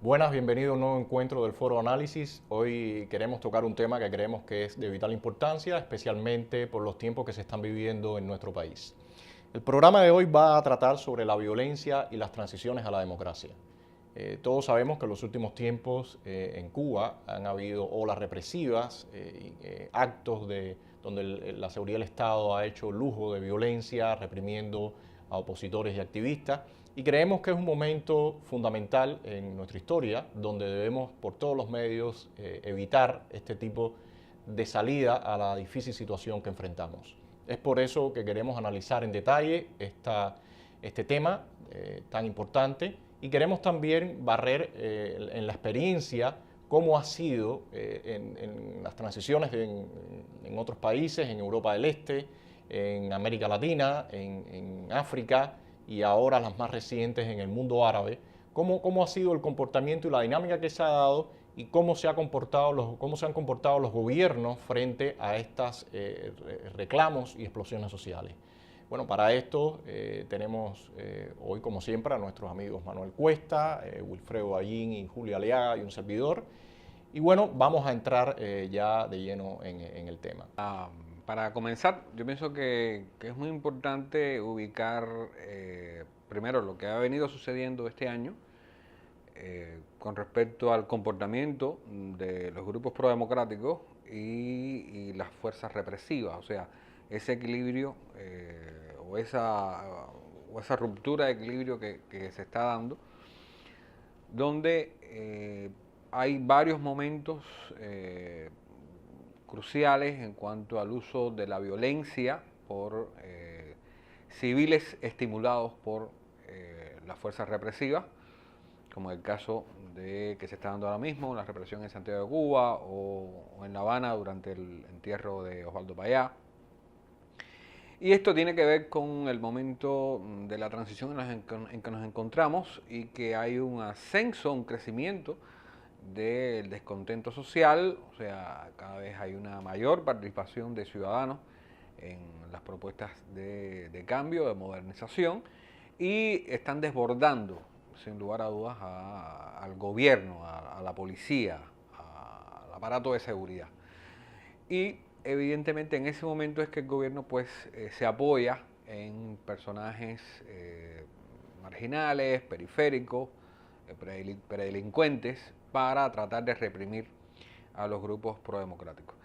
Buenas, bienvenido a un nuevo encuentro del Foro Análisis. Hoy queremos tocar un tema que creemos que es de vital importancia, especialmente por los tiempos que se están viviendo en nuestro país. El programa de hoy va a tratar sobre la violencia y las transiciones a la democracia. Todos sabemos que en los últimos tiempos en Cuba han habido olas represivas, actos donde la seguridad del Estado ha hecho lujo de violencia, reprimiendo a opositores y activistas. Y creemos que es un momento fundamental en nuestra historia donde debemos por todos los medios evitar este tipo de salida a la difícil situación que enfrentamos. Es por eso que queremos analizar en detalle este tema tan importante y queremos también barrer en la experiencia cómo ha sido en las transiciones en otros países, en Europa del Este, en América Latina, en África, y ahora las más recientes en el mundo árabe, cómo ha sido el comportamiento y la dinámica que se ha dado y cómo se han comportado los gobiernos frente a estos reclamos y explosiones sociales. Bueno, para esto tenemos hoy, como siempre, a nuestros amigos Manuel Cuesta, Wilfredo Ballín y Julio Aliaga y un servidor. Y bueno, vamos a entrar ya de lleno en el tema. Para comenzar, yo pienso que es muy importante ubicar primero lo que ha venido sucediendo este año con respecto al comportamiento de los grupos prodemocráticos y las fuerzas represivas, o sea, ese equilibrio o esa ruptura de equilibrio que se está dando, donde hay varios momentos cruciales en cuanto al uso de la violencia por civiles estimulados por las fuerzas represivas, como el caso que se está dando ahora mismo, la represión en Santiago de Cuba o en La Habana durante el entierro de Osvaldo Payá. Y esto tiene que ver con el momento de la transición en que nos encontramos y que hay un ascenso, un crecimiento del descontento social, o sea, cada vez hay una mayor participación de ciudadanos en las propuestas de cambio, de modernización, y están desbordando, sin lugar a dudas, al gobierno, a la policía, al aparato de seguridad. Y evidentemente en ese momento es que el gobierno pues se apoya en personajes marginales, periféricos, predelincuentes, para tratar de reprimir a los grupos prodemocráticos.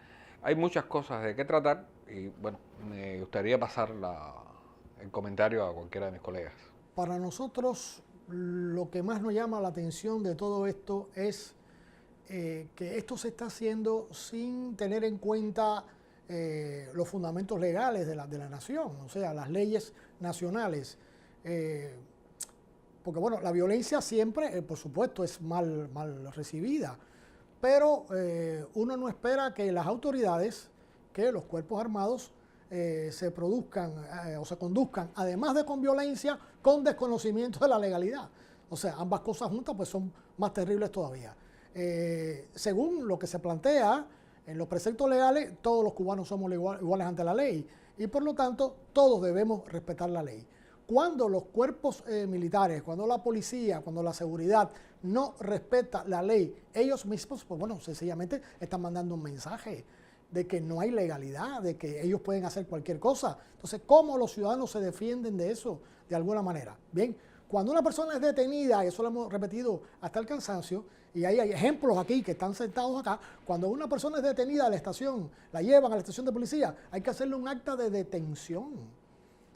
Hay muchas cosas de qué tratar y bueno, me gustaría pasar el comentario a cualquiera de mis colegas. Para nosotros lo que más nos llama la atención de todo esto es que esto se está haciendo sin tener en cuenta los fundamentos legales de la nación, o sea, las leyes nacionales. Porque bueno, la violencia siempre, por supuesto, es mal recibida, pero uno no espera que las autoridades, que los cuerpos armados se produzcan o se conduzcan, además de con violencia, con desconocimiento de la legalidad. O sea, ambas cosas juntas pues son más terribles todavía. Según lo que se plantea en los preceptos legales, todos los cubanos somos iguales ante la ley y por lo tanto todos debemos respetar la ley. Cuando los cuerpos militares, cuando la policía, cuando la seguridad no respeta la ley, ellos mismos, pues bueno, sencillamente están mandando un mensaje de que no hay legalidad, de que ellos pueden hacer cualquier cosa. Entonces, ¿cómo los ciudadanos se defienden de eso de alguna manera? Bien, cuando una persona es detenida, y eso lo hemos repetido hasta el cansancio, y hay ejemplos aquí que están sentados acá, cuando una persona es detenida a la estación, la llevan a la estación de policía, hay que hacerle un acta de detención.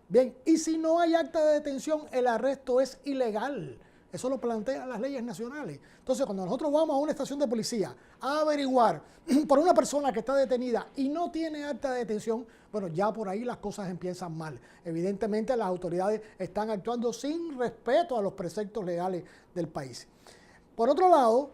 Bien, y si no hay acta de detención, el arresto es ilegal. Eso lo plantean las leyes nacionales. Entonces, cuando nosotros vamos a una estación de policía a averiguar por una persona que está detenida y no tiene acta de detención, bueno, ya por ahí las cosas empiezan mal. Evidentemente, las autoridades están actuando sin respeto a los preceptos legales del país. Por otro lado,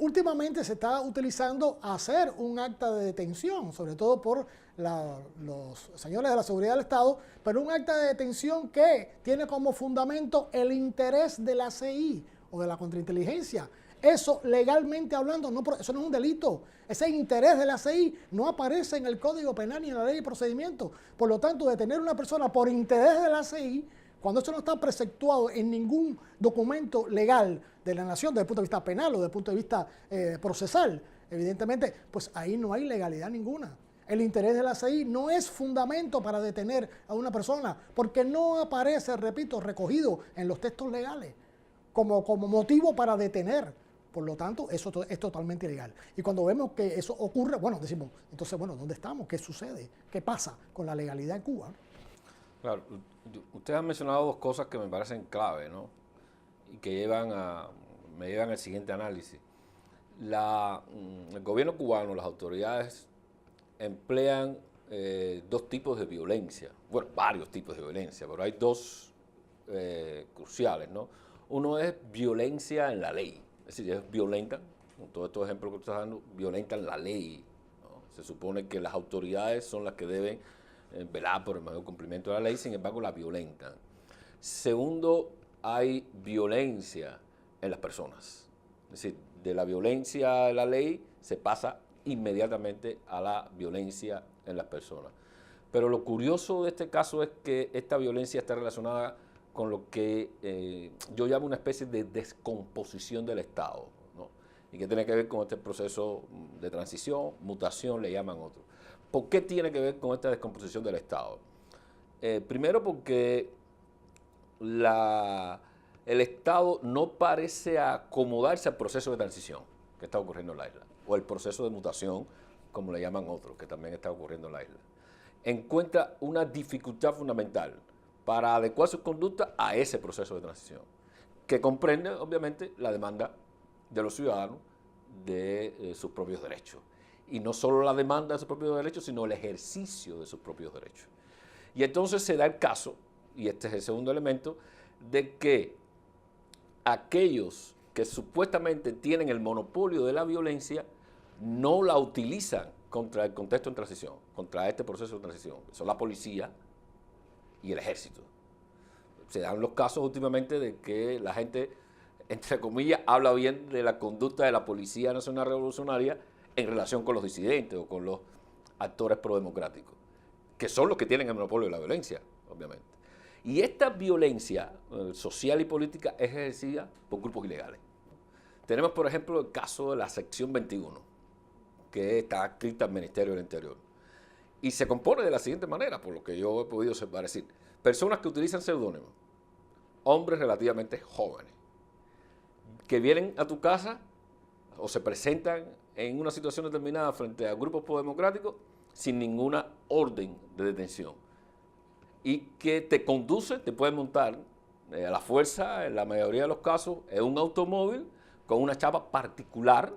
últimamente se está utilizando hacer un acta de detención, sobre todo por los señores de la seguridad del Estado, pero un acta de detención que tiene como fundamento el interés de la CI o de la contrainteligencia. Eso, legalmente hablando, eso no es un delito. Ese interés de la CI no aparece en el Código Penal ni en la Ley de Procedimiento. Por lo tanto, detener a una persona por interés de la CI Cuando esto no está preceptuado en ningún documento legal de la nación, desde el punto de vista penal o desde el punto de vista procesal, evidentemente, pues ahí no hay legalidad ninguna. El interés de la CI no es fundamento para detener a una persona, porque no aparece, repito, recogido en los textos legales como motivo para detener. Por lo tanto, eso es totalmente ilegal. Y cuando vemos que eso ocurre, bueno, decimos, entonces, bueno, ¿dónde estamos? ¿Qué sucede? ¿Qué pasa con la legalidad en Cuba? Claro, ustedes han mencionado dos cosas que me parecen clave, ¿no? Y que me llevan al siguiente análisis. El gobierno cubano, las autoridades, emplean dos tipos de violencia, bueno, varios tipos de violencia, pero hay dos cruciales, ¿no? Uno es violencia en la ley, es decir, ellos violentan, con todos estos ejemplos que estás dando, violentan la ley, ¿no? Se supone que las autoridades son las que deben velar por el mayor cumplimiento de la ley, sin embargo la violentan. Segundo, hay violencia en las personas, es decir, de la violencia de la ley se pasa inmediatamente a la violencia en las personas. Pero lo curioso de este caso es que esta violencia está relacionada con lo que yo llamo una especie de descomposición del Estado, ¿no? Y que tiene que ver con este proceso de transición, mutación, le llaman otros. ¿Por qué tiene que ver con esta descomposición del Estado? Primero porque el Estado no parece acomodarse al proceso de transición que está ocurriendo en la isla, o el proceso de mutación, como le llaman otros, que también está ocurriendo en la isla. Encuentra una dificultad fundamental para adecuar sus conductas a ese proceso de transición, que comprende, obviamente, la demanda de los ciudadanos de sus propios derechos. Y no solo la demanda de sus propios derechos, sino el ejercicio de sus propios derechos. Y entonces se da el caso, y este es el segundo elemento, de que aquellos que supuestamente tienen el monopolio de la violencia no la utilizan contra el contexto en transición, contra este proceso de transición. Son la policía y el ejército. Se dan los casos últimamente de que la gente, entre comillas, habla bien de la conducta de la Policía Nacional Revolucionaria en relación con los disidentes o con los actores prodemocráticos, que son los que tienen el monopolio de la violencia, obviamente. Y esta violencia social y política es ejercida por grupos ilegales. Tenemos, por ejemplo, el caso de la sección 21, que está adscrita al Ministerio del Interior. Y se compone de la siguiente manera, por lo que yo he podido observar, es decir, personas que utilizan seudónimos, hombres relativamente jóvenes, que vienen a tu casa o se presentan en una situación determinada frente a grupos prodemocráticos sin ninguna orden de detención y que te conduce, te pueden montar a la fuerza, en la mayoría de los casos, en un automóvil con una chapa particular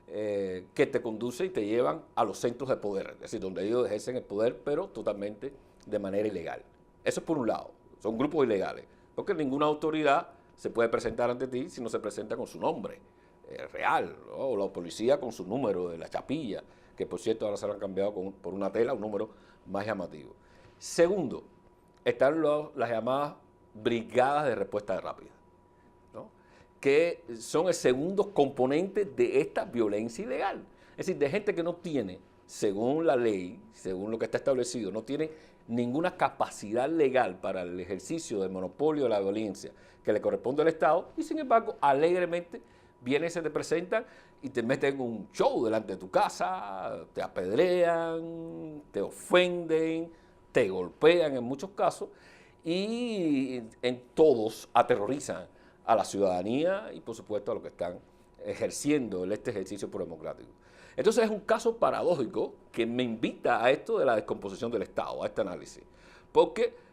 que te conduce y te llevan a los centros de poder, es decir, donde ellos ejercen el poder, pero totalmente de manera ilegal. Eso es por un lado, son grupos ilegales, porque ninguna autoridad se puede presentar ante ti si no se presenta con su nombre real, ¿no? O la policía con su número de la chapilla, que por cierto ahora se lo han cambiado por una tela, un número más llamativo. Segundo, están las llamadas brigadas de respuesta rápida, ¿no? Que son el segundo componente de esta violencia ilegal. Es decir, de gente que no tiene, según la ley, según lo que está establecido, no tiene ninguna capacidad legal para el ejercicio del monopolio de la violencia que le corresponde al Estado, y sin embargo, alegremente vienen, se te presentan y te meten un show delante de tu casa, te apedrean, te ofenden, te golpean en muchos casos, y en todos aterrorizan a la ciudadanía y por supuesto a los que están ejerciendo este ejercicio democrático. Entonces es un caso paradójico que me invita a esto de la descomposición del Estado, a este análisis, porque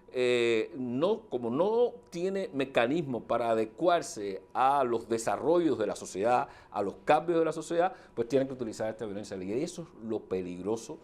como no tiene mecanismos para adecuarse a los desarrollos de la sociedad, a los cambios de la sociedad, pues tienen que utilizar esta violencia legal. Y eso es lo peligroso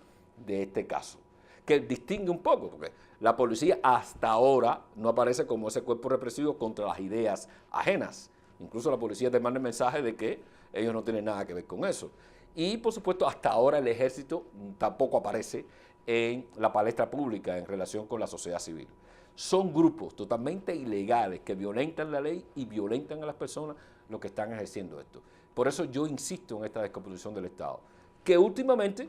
de este caso, que distingue un poco, porque la policía hasta ahora no aparece como ese cuerpo represivo contra las ideas ajenas. Incluso la policía te manda el mensaje de que ellos no tienen nada que ver con eso. Y por supuesto hasta ahora el ejército tampoco aparece en la palestra pública en relación con la sociedad civil. Son grupos totalmente ilegales que violentan la ley y violentan a las personas los que están ejerciendo esto. Por eso yo insisto en esta descomposición del Estado, que últimamente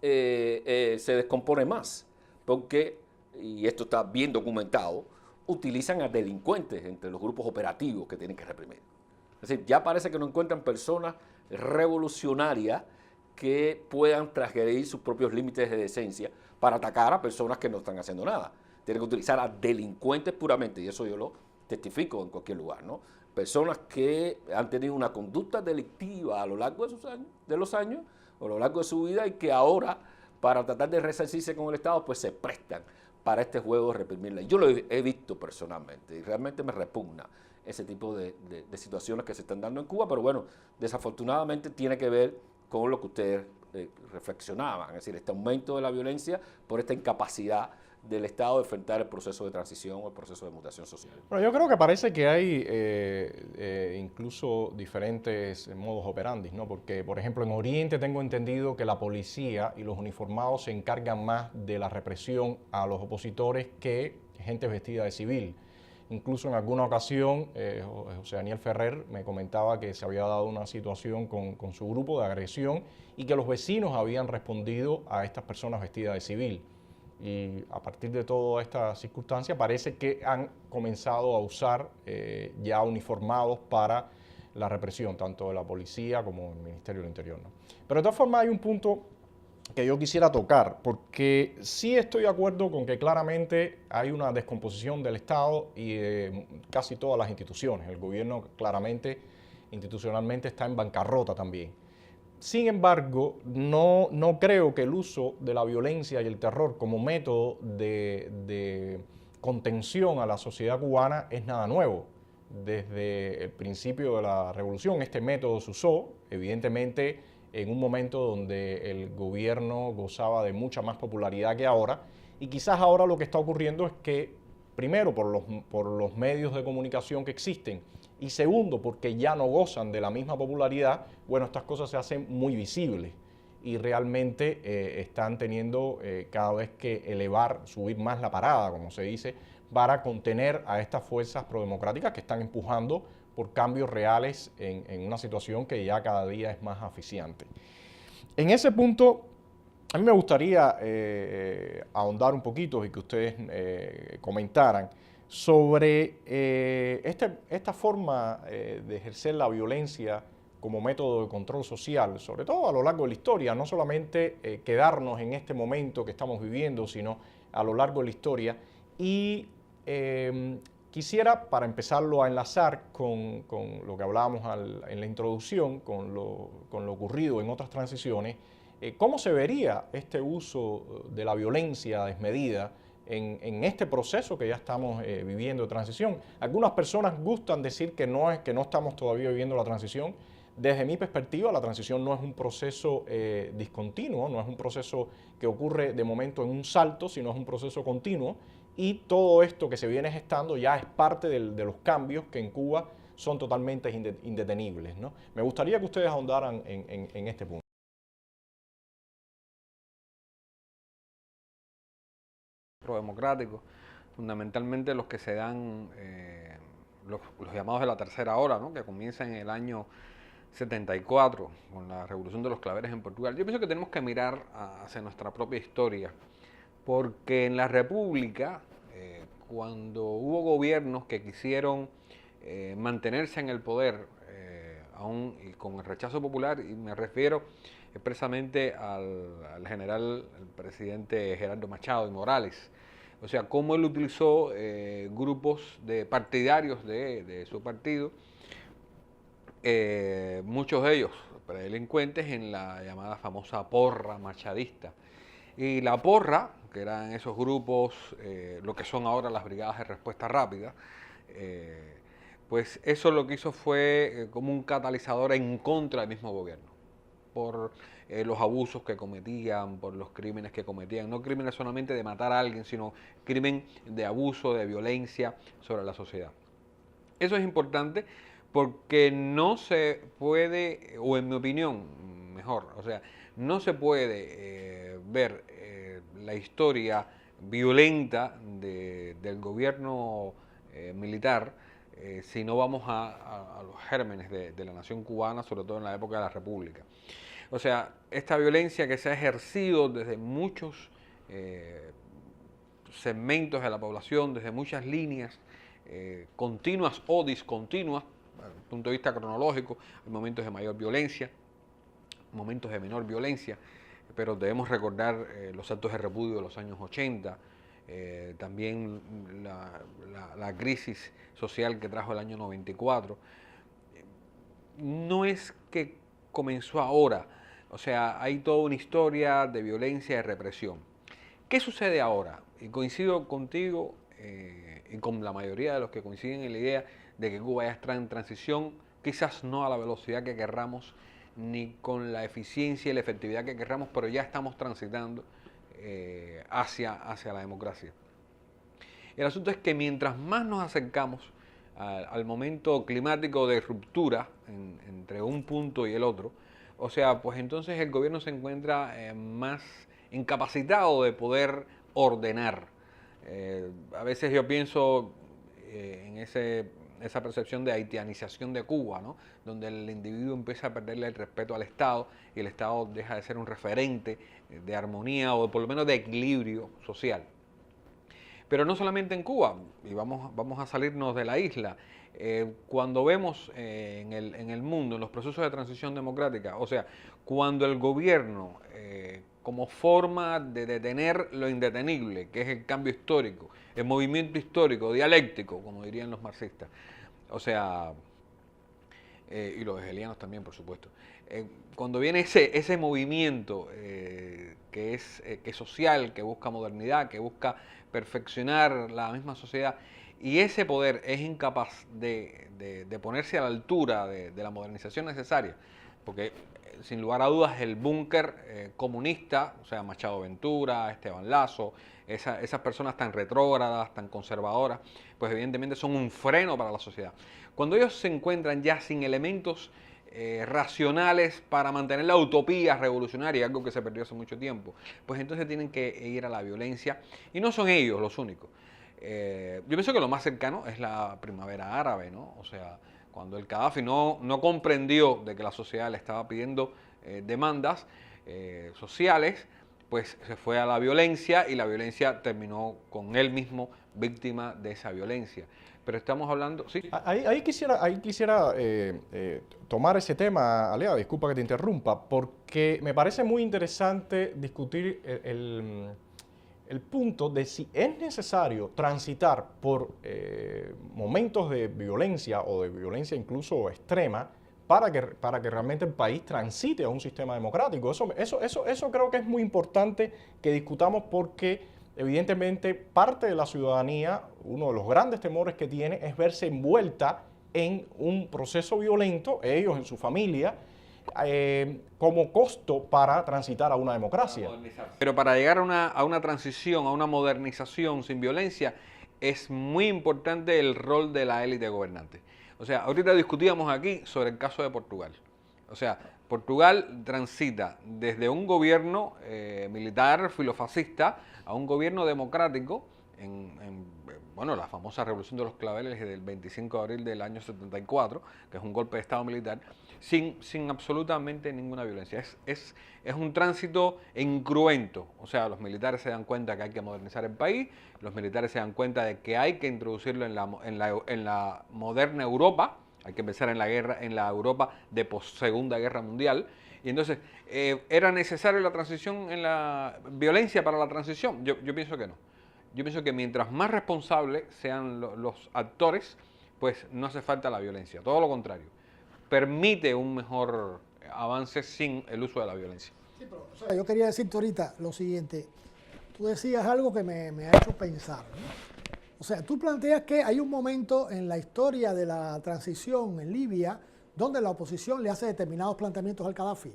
se descompone más, porque, y esto está bien documentado, utilizan a delincuentes entre los grupos operativos que tienen que reprimir. Es decir, ya parece que no encuentran personas revolucionarias que puedan transgredir sus propios límites de decencia para atacar a personas que no están haciendo nada. Tienen que utilizar a delincuentes puramente, y eso yo lo testifico en cualquier lugar, ¿no? Personas que han tenido una conducta delictiva a lo largo de los años, o a lo largo de su vida, y que ahora, para tratar de resarcirse con el Estado, pues se prestan para este juego de reprimirla. Yo lo he visto personalmente y realmente me repugna ese tipo de situaciones que se están dando en Cuba, pero bueno, desafortunadamente tiene que ver con lo que ustedes reflexionaban, es decir, este aumento de la violencia por esta incapacidad del Estado de enfrentar el proceso de transición o el proceso de mutación social. Bueno, yo creo que parece que hay incluso diferentes modos operandi, ¿no? Porque, por ejemplo, en Oriente tengo entendido que la policía y los uniformados se encargan más de la represión a los opositores que gente vestida de civil. Incluso en alguna ocasión, José Daniel Ferrer me comentaba que se había dado una situación con su grupo de agresión y que los vecinos habían respondido a estas personas vestidas de civil. Y a partir de toda esta circunstancia parece que han comenzado a usar ya uniformados para la represión, tanto de la policía como del Ministerio del Interior, ¿no? Pero de todas formas hay un punto que yo quisiera tocar, porque sí estoy de acuerdo con que claramente hay una descomposición del Estado y de casi todas las instituciones. El gobierno claramente, institucionalmente, está en bancarrota también. Sin embargo, no creo que el uso de la violencia y el terror como método de contención a la sociedad cubana es nada nuevo. Desde el principio de la revolución este método se usó, evidentemente en un momento donde el gobierno gozaba de mucha más popularidad que ahora, y quizás ahora lo que está ocurriendo es que, primero, por los medios de comunicación que existen, y segundo, porque ya no gozan de la misma popularidad, bueno, estas cosas se hacen muy visibles y realmente están teniendo cada vez que subir más la parada, como se dice, para contener a estas fuerzas prodemocráticas que están empujando por cambios reales en una situación que ya cada día es más aficiante. En ese punto, a mí me gustaría ahondar un poquito y que ustedes comentaran sobre esta forma de ejercer la violencia como método de control social, sobre todo a lo largo de la historia, no solamente quedarnos en este momento que estamos viviendo, sino a lo largo de la historia. Y quisiera, para empezarlo a enlazar con lo que hablábamos en la introducción, con lo ocurrido en otras transiciones, ¿cómo se vería este uso de la violencia desmedida en este proceso que ya estamos viviendo de transición? Algunas personas gustan decir que no estamos todavía viviendo la transición. Desde mi perspectiva, la transición no es un proceso discontinuo, no es un proceso que ocurre de momento en un salto, sino es un proceso continuo, y todo esto que se viene gestando ya es parte de los cambios que en Cuba son totalmente indetenibles, ¿no? Me gustaría que ustedes ahondaran en este punto. Democráticos, fundamentalmente los que se dan, los llamados de la tercera ola, ¿no? Que comienzan en el año 74 con la revolución de los claveles en Portugal. Yo pienso que tenemos que mirar hacia nuestra propia historia, porque en la República, cuando hubo gobiernos que quisieron mantenerse en el poder, aún y con el rechazo popular, y me refiero expresamente al general, el presidente Gerardo Machado y Morales. O sea, cómo él utilizó grupos de partidarios de su partido, muchos de ellos delincuentes, en la llamada famosa porra machadista. Y la porra, que eran esos grupos, lo que son ahora las brigadas de respuesta rápida, pues eso lo que hizo fue como un catalizador en contra del mismo gobierno, por los abusos que cometían, por los crímenes que cometían, no crímenes solamente de matar a alguien, sino crimen de abuso, de violencia sobre la sociedad. Eso es importante porque no se puede, o en mi opinión, mejor, o sea, no se puede ver la historia violenta del gobierno militar si no vamos a los gérmenes de la nación cubana, sobre todo en la época de la República. O sea, esta violencia que se ha ejercido desde muchos segmentos de la población, desde muchas líneas, continuas o discontinuas, desde el punto de vista cronológico. Hay momentos de mayor violencia, momentos de menor violencia, pero debemos recordar los actos de repudio de los años 80, también la crisis social que trajo el año 94. No es que comenzó ahora, o sea, hay toda una historia de violencia y de represión. ¿Qué sucede ahora? Y coincido contigo y con la mayoría de los que coinciden en la idea de que Cuba ya está en transición, quizás no a la velocidad que querramos, ni con la eficiencia y la efectividad que querramos, pero ya estamos transitando hacia la democracia. El asunto es que mientras más nos acercamos al momento climático de ruptura entre un punto y el otro, o sea, pues entonces el gobierno se encuentra más incapacitado de poder ordenar. A veces yo pienso en esa percepción de haitianización de Cuba, ¿no? Donde el individuo empieza a perderle el respeto al Estado y el Estado deja de ser un referente de armonía o por lo menos de equilibrio social. Pero no solamente en Cuba, y vamos a salirnos de la isla. Cuando vemos en el mundo, en los procesos de transición democrática, o sea, cuando el gobierno, como forma de detener lo indetenible, que es el cambio histórico, el movimiento histórico, dialéctico, como dirían los marxistas, o sea, y los hegelianos también, por supuesto, cuando viene ese movimiento que es social, que busca modernidad, que busca perfeccionar la misma sociedad, y ese poder es incapaz de ponerse a la altura de la modernización necesaria, porque sin lugar a dudas el búnker comunista, o sea, Machado Ventura, Esteban Lazo, esas personas tan retrógradas, tan conservadoras, pues evidentemente son un freno para la sociedad. Cuando ellos se encuentran ya sin elementos racionales para mantener la utopía revolucionaria, algo que se perdió hace mucho tiempo, pues entonces tienen que ir a la violencia, y no son ellos los únicos. Yo pienso que lo más cercano es la primavera árabe, ¿no? O sea, cuando el Gaddafi no comprendió de que la sociedad le estaba pidiendo demandas sociales, pues se fue a la violencia y la violencia terminó con él mismo víctima de esa violencia. Pero estamos hablando, sí. Ahí quisiera tomar ese tema, Alea, disculpa que te interrumpa, porque me parece muy interesante discutir el punto de si es necesario transitar por momentos de violencia o de violencia incluso extrema para que realmente el país transite a un sistema democrático. Eso creo que es muy importante que discutamos, porque evidentemente parte de la ciudadanía, uno de los grandes temores que tiene es verse envuelta en un proceso violento, ellos en su familia, como costo para transitar a una democracia. Pero para llegar a una transición, a una modernización sin violencia, es muy importante el rol de la élite gobernante. O sea, ahorita discutíamos aquí sobre el caso de Portugal. O sea, Portugal transita desde un gobierno militar filofascista a un gobierno democrático bueno, la famosa Revolución de los Claveles del 25 de abril del año 74, que es un golpe de Estado militar, sin absolutamente ninguna violencia. Es un tránsito incruento. O sea, los militares se dan cuenta que hay que modernizar el país, los militares se dan cuenta de que hay que introducirlo en la moderna Europa, hay que empezar en la Europa de post-Segunda Guerra Mundial, y entonces, ¿era necesaria la transición en la violencia para la transición? Yo pienso que no. Yo pienso que mientras más responsables sean los actores, pues no hace falta la violencia. Todo lo contrario, permite un mejor avance sin el uso de la violencia. Sí, pero, o sea, yo quería decirte ahorita lo siguiente. Tú decías algo que me ha hecho pensar, ¿no? O sea, tú planteas que hay un momento en la historia de la transición en Libia donde la oposición le hace determinados planteamientos al Gaddafi.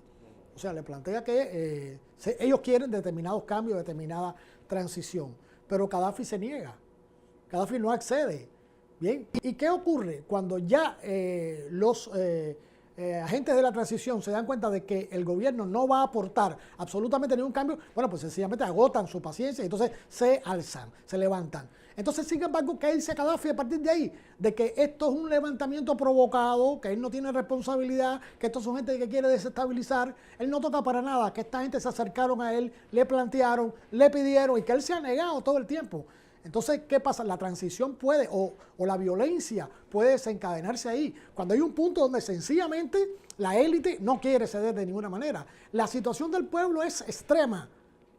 O sea, le plantea que ellos quieren determinados cambios, determinada transición. Pero Gaddafi se niega. Gaddafi no accede. Bien. ¿Y qué ocurre cuando ya los agentes de la transición se dan cuenta de que el gobierno no va a aportar absolutamente ningún cambio? Bueno, pues sencillamente agotan su paciencia y entonces se alzan, se levantan. Entonces, sin embargo, ¿qué dice Gaddafi a partir de ahí? De que esto es un levantamiento provocado, que él no tiene responsabilidad, que estos son gente que quiere desestabilizar. Él no toca para nada, que esta gente se acercaron a él, le plantearon, le pidieron y que él se ha negado todo el tiempo. Entonces, ¿qué pasa? La transición puede, o la violencia puede desencadenarse ahí, cuando hay un punto donde sencillamente la élite no quiere ceder de ninguna manera. La situación del pueblo es extrema.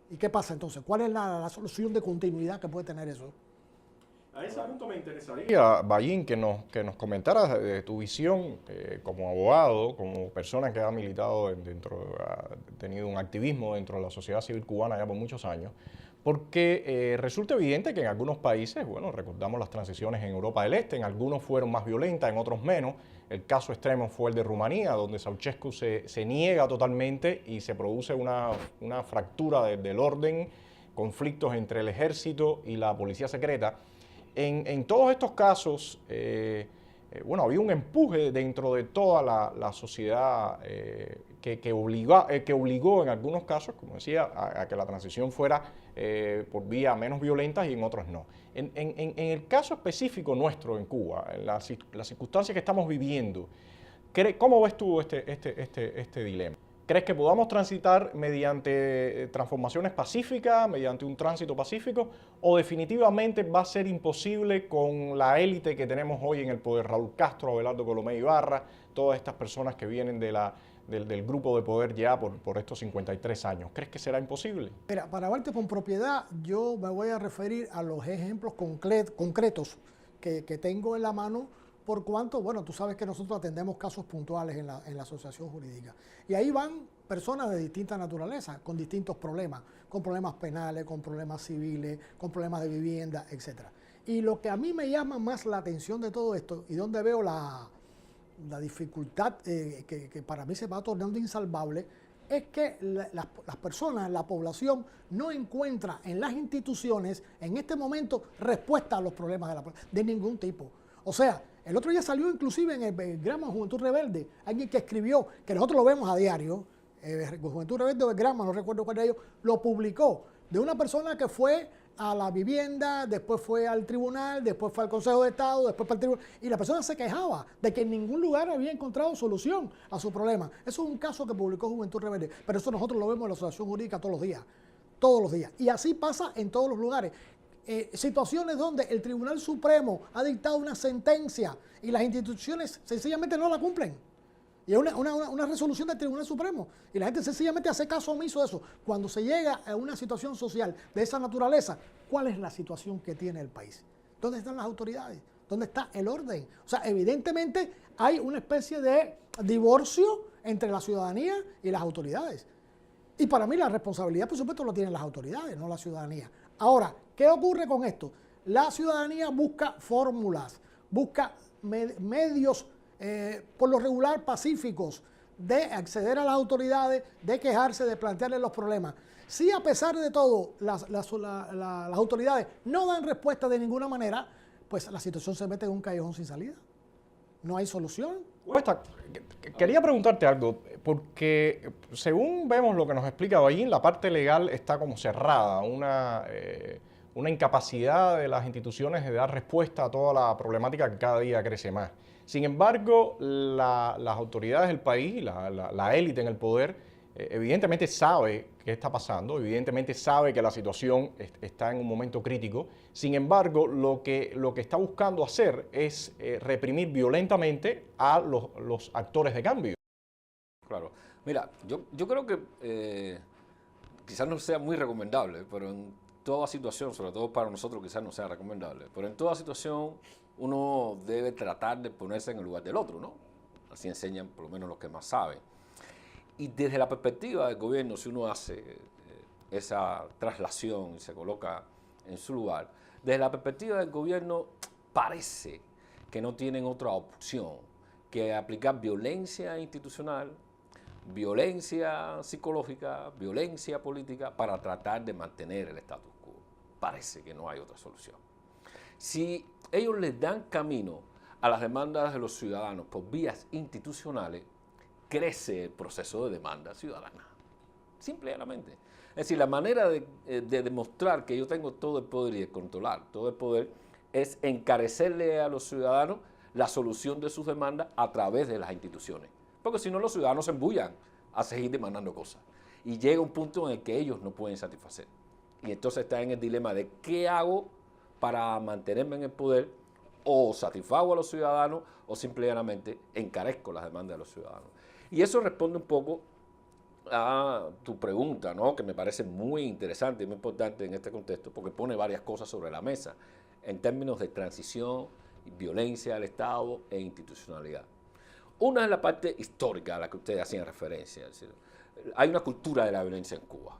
¿Y qué pasa entonces? ¿Cuál es la solución de continuidad que puede tener eso? A ese punto me interesaría, Bayín, que nos comentaras de tu visión como abogado, como persona que ha militado ha tenido un activismo dentro de la sociedad civil cubana ya por muchos años, porque resulta evidente que en algunos países, bueno, recordamos las transiciones en Europa del Este, en algunos fueron más violentas, en otros menos. El caso extremo fue el de Rumanía, donde Ceausescu se niega totalmente y se produce una fractura del orden, conflictos entre el ejército y la policía secreta. En todos estos casos, bueno, había un empuje dentro de toda la sociedad que obligó en algunos casos, como decía, a que la transición fuera por vías menos violentas y en otros no. En el caso específico nuestro en Cuba, en las circunstancias que estamos viviendo, ¿cómo ves tú este dilema? ¿Crees que podamos transitar mediante transformaciones pacíficas, mediante un tránsito pacífico, o definitivamente va a ser imposible con la élite que tenemos hoy en el poder? Raúl Castro, Abelardo Colomé Ibarra, todas estas personas que vienen del grupo de poder ya por estos 53 años. ¿Crees que será imposible? Mira, para hablarte con propiedad, yo me voy a referir a los ejemplos concretos que tengo en la mano, por cuanto, bueno, tú sabes que nosotros atendemos casos puntuales en la asociación jurídica. Y ahí van personas de distinta naturaleza, con distintos problemas, con problemas penales, con problemas civiles, con problemas de vivienda, etc. Y lo que a mí me llama más la atención de todo esto, y donde veo la dificultad que para mí se va tornando insalvable, es que las personas, la población, no encuentra en las instituciones, en este momento, respuesta a los problemas de ningún tipo. O sea, el otro día salió inclusive en el Grama Juventud Rebelde, alguien que escribió, que nosotros lo vemos a diario, Juventud Rebelde o el Grama, no recuerdo cuál de ellos, lo publicó, de una persona que fue a la vivienda, después fue al tribunal, después fue al Consejo de Estado, después fue al tribunal, y la persona se quejaba de que en ningún lugar había encontrado solución a su problema. Eso es un caso que publicó Juventud Rebelde, pero eso nosotros lo vemos en la Asociación Jurídica todos los días, y así pasa en todos los lugares. Situaciones donde el Tribunal Supremo ha dictado una sentencia y las instituciones sencillamente no la cumplen. Y es una resolución del Tribunal Supremo. Y la gente sencillamente hace caso omiso de eso. Cuando se llega a una situación social de esa naturaleza, ¿cuál es la situación que tiene el país? ¿Dónde están las autoridades? ¿Dónde está el orden? O sea, evidentemente hay una especie de divorcio entre la ciudadanía y las autoridades. Y para mí la responsabilidad, por supuesto, lo tienen las autoridades, no la ciudadanía. Ahora, ¿qué ocurre con esto? La ciudadanía busca fórmulas, busca medios, por lo regular pacíficos, de acceder a las autoridades, de quejarse, de plantearles los problemas. Si a pesar de todo las autoridades no dan respuesta de ninguna manera, pues la situación se mete en un callejón sin salida. No hay solución. Quería preguntarte algo, porque según vemos lo que nos explica Bayín, la parte legal está como cerrada, una incapacidad de las instituciones de dar respuesta a toda la problemática que cada día crece más. Sin embargo, las autoridades del país, la élite en el poder, evidentemente sabe qué está pasando, evidentemente sabe que la situación está en un momento crítico. Sin embargo, lo que está buscando hacer es reprimir violentamente a los actores de cambio. Claro. Mira, yo creo que quizás no sea muy recomendable, pero en toda situación, sobre todo para nosotros quizás no sea recomendable, pero en toda situación uno debe tratar de ponerse en el lugar del otro, ¿no? Así enseñan por lo menos los que más saben. Y desde la perspectiva del gobierno, si uno hace esa traslación y se coloca en su lugar, desde la perspectiva del gobierno parece que no tienen otra opción que aplicar violencia institucional, violencia psicológica, violencia política para tratar de mantener el status quo. Parece que no hay otra solución. Si ellos les dan camino a las demandas de los ciudadanos por vías institucionales, crece el proceso de demanda ciudadana. Simplemente. Es decir, la manera de demostrar que yo tengo todo el poder y de controlar todo el poder es encarecerle a los ciudadanos la solución de sus demandas a través de las instituciones. Porque si no, los ciudadanos se embullan a seguir demandando cosas. Y llega un punto en el que ellos no pueden satisfacer. Y entonces están en el dilema de qué hago para mantenerme en el poder, o satisfago a los ciudadanos o simplemente encarezco las demandas de los ciudadanos. Y eso responde un poco a tu pregunta, ¿no? Que me parece muy interesante y muy importante en este contexto, porque pone varias cosas sobre la mesa en términos de transición, violencia del Estado e institucionalidad. Una es la parte histórica a la que ustedes hacían referencia. Es decir, hay una cultura de la violencia en Cuba.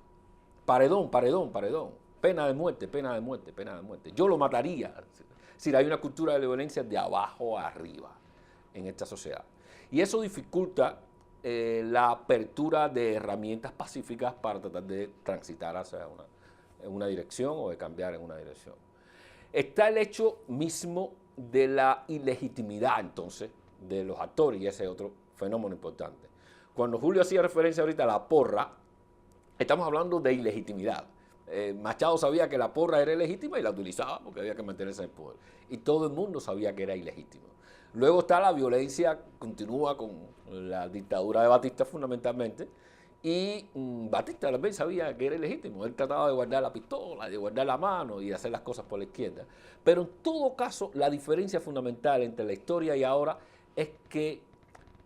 Paredón, paredón, paredón. Pena de muerte, pena de muerte, pena de muerte. Yo lo mataría. Es decir, hay una cultura de la violencia de abajo a arriba en esta sociedad. Y eso dificulta la apertura de herramientas pacíficas para tratar de transitar hacia una dirección o de cambiar en una dirección. Está el hecho mismo de la ilegitimidad, entonces, de los actores, y ese es otro fenómeno importante. Cuando Julio hacía referencia ahorita a la porra, estamos hablando de ilegitimidad. Machado sabía que la porra era ilegítima y la utilizaba porque había que mantenerse en el poder. Y todo el mundo sabía que era ilegítimo. Luego está la violencia, continúa con la dictadura de Batista fundamentalmente, y Batista también sabía que era ilegítimo. Él trataba de guardar la pistola, de guardar la mano y de hacer las cosas por la izquierda. Pero en todo caso, la diferencia fundamental entre la historia y ahora es que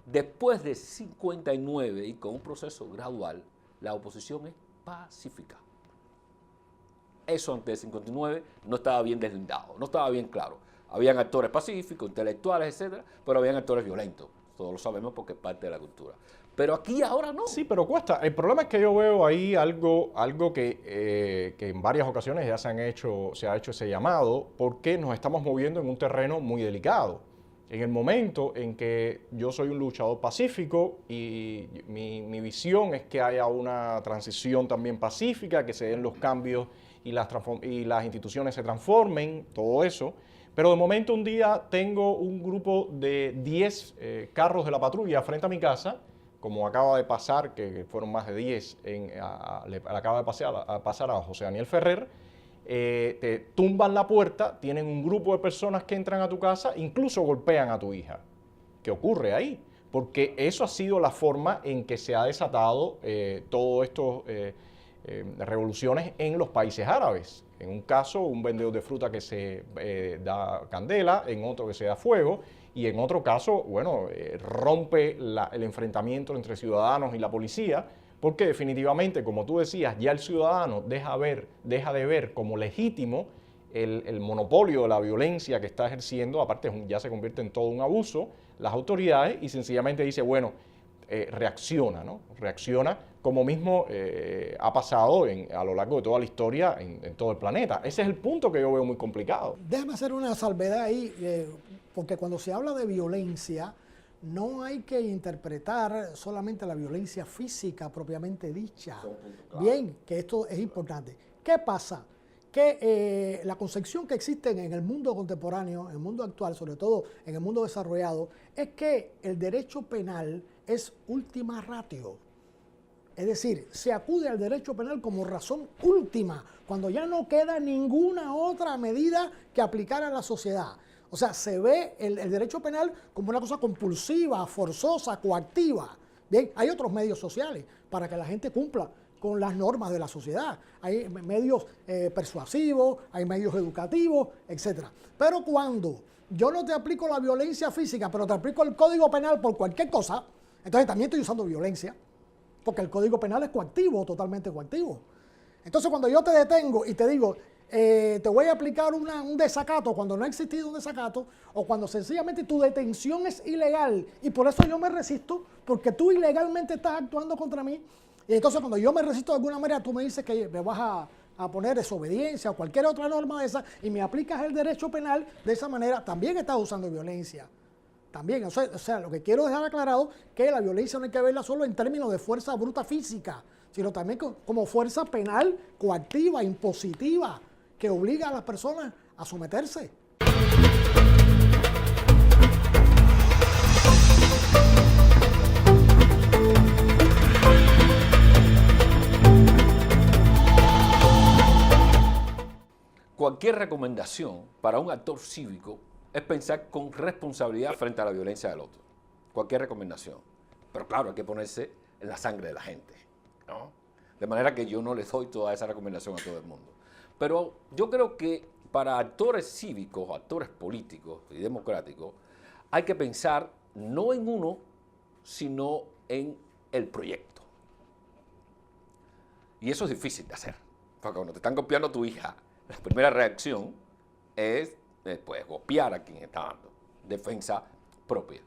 después de 59 y con un proceso gradual, la oposición es pacífica. Eso antes de 59 no estaba bien deslindado, no estaba bien claro. Habían actores pacíficos, intelectuales, etcétera, pero habían actores violentos. Todos lo sabemos porque es parte de la cultura. Pero aquí ahora no. Sí, pero cuesta. El problema es que yo veo ahí algo que en varias ocasiones ya se ha hecho ese llamado, porque nos estamos moviendo en un terreno muy delicado. En el momento en que yo soy un luchador pacífico y mi visión es que haya una transición también pacífica, que se den los cambios y las instituciones se transformen, todo eso. Pero de momento un día tengo un grupo de 10 carros de la patrulla frente a mi casa, como acaba de pasar, que fueron más de 10, acaba de pasar a José Daniel Ferrer. Te tumban la puerta, tienen un grupo de personas que entran a tu casa, incluso golpean a tu hija. ¿Qué ocurre ahí? Porque eso ha sido la forma en que se ha desatado todo esto, revoluciones en los países árabes. En un caso, un vendedor de fruta que se da candela, en otro que se da fuego, y en otro caso, bueno, rompe el enfrentamiento entre ciudadanos y la policía, porque definitivamente, como tú decías, ya el ciudadano deja de ver como legítimo el monopolio de la violencia que está ejerciendo, aparte ya se convierte en todo un abuso, las autoridades, y sencillamente dice, bueno, reacciona, ¿no? Reacciona como mismo ha pasado a lo largo de toda la historia en todo el planeta. Ese es el punto que yo veo muy complicado. Déjame hacer una salvedad ahí, porque cuando se habla de violencia, no hay que interpretar solamente la violencia física propiamente dicha. Bien, que esto es importante. ¿Qué pasa? Que la concepción que existe en el mundo contemporáneo, en el mundo actual, sobre todo en el mundo desarrollado, es que el derecho penal es ultima ratio. Es decir, se acude al derecho penal como razón última, cuando ya no queda ninguna otra medida que aplicar a la sociedad. O sea, se ve el derecho penal como una cosa compulsiva, forzosa, coactiva. Bien, hay otros medios sociales para que la gente cumpla con las normas de la sociedad. Hay medios persuasivos, hay medios educativos, etc. Pero cuando yo no te aplico la violencia física, pero te aplico el Código Penal por cualquier cosa, entonces también estoy usando violencia, porque el Código Penal es coactivo, totalmente coactivo. Entonces, cuando yo te detengo y te digo, te voy a aplicar un desacato cuando no ha existido un desacato, o cuando sencillamente tu detención es ilegal y por eso yo me resisto, porque tú ilegalmente estás actuando contra mí, y entonces cuando yo me resisto de alguna manera, tú me dices que me vas a poner desobediencia o cualquier otra norma de esa y me aplicas el derecho penal de esa manera, también estás usando violencia. También, o sea, lo que quiero dejar aclarado es que la violencia no hay que verla solo en términos de fuerza bruta física, sino también como fuerza penal, coactiva, impositiva, que obliga a las personas a someterse. Cualquier recomendación para un actor cívico es pensar con responsabilidad frente a la violencia del otro. Cualquier recomendación. Pero claro, hay que ponerse en la sangre de la gente, ¿no? De manera que yo no les doy toda esa recomendación a todo el mundo. Pero yo creo que para actores cívicos, actores políticos y democráticos, hay que pensar no en uno, sino en el proyecto. Y eso es difícil de hacer. Porque cuando te están copiando a tu hija, la primera reacción es pues, copiar a quien está dando. Defensa propia.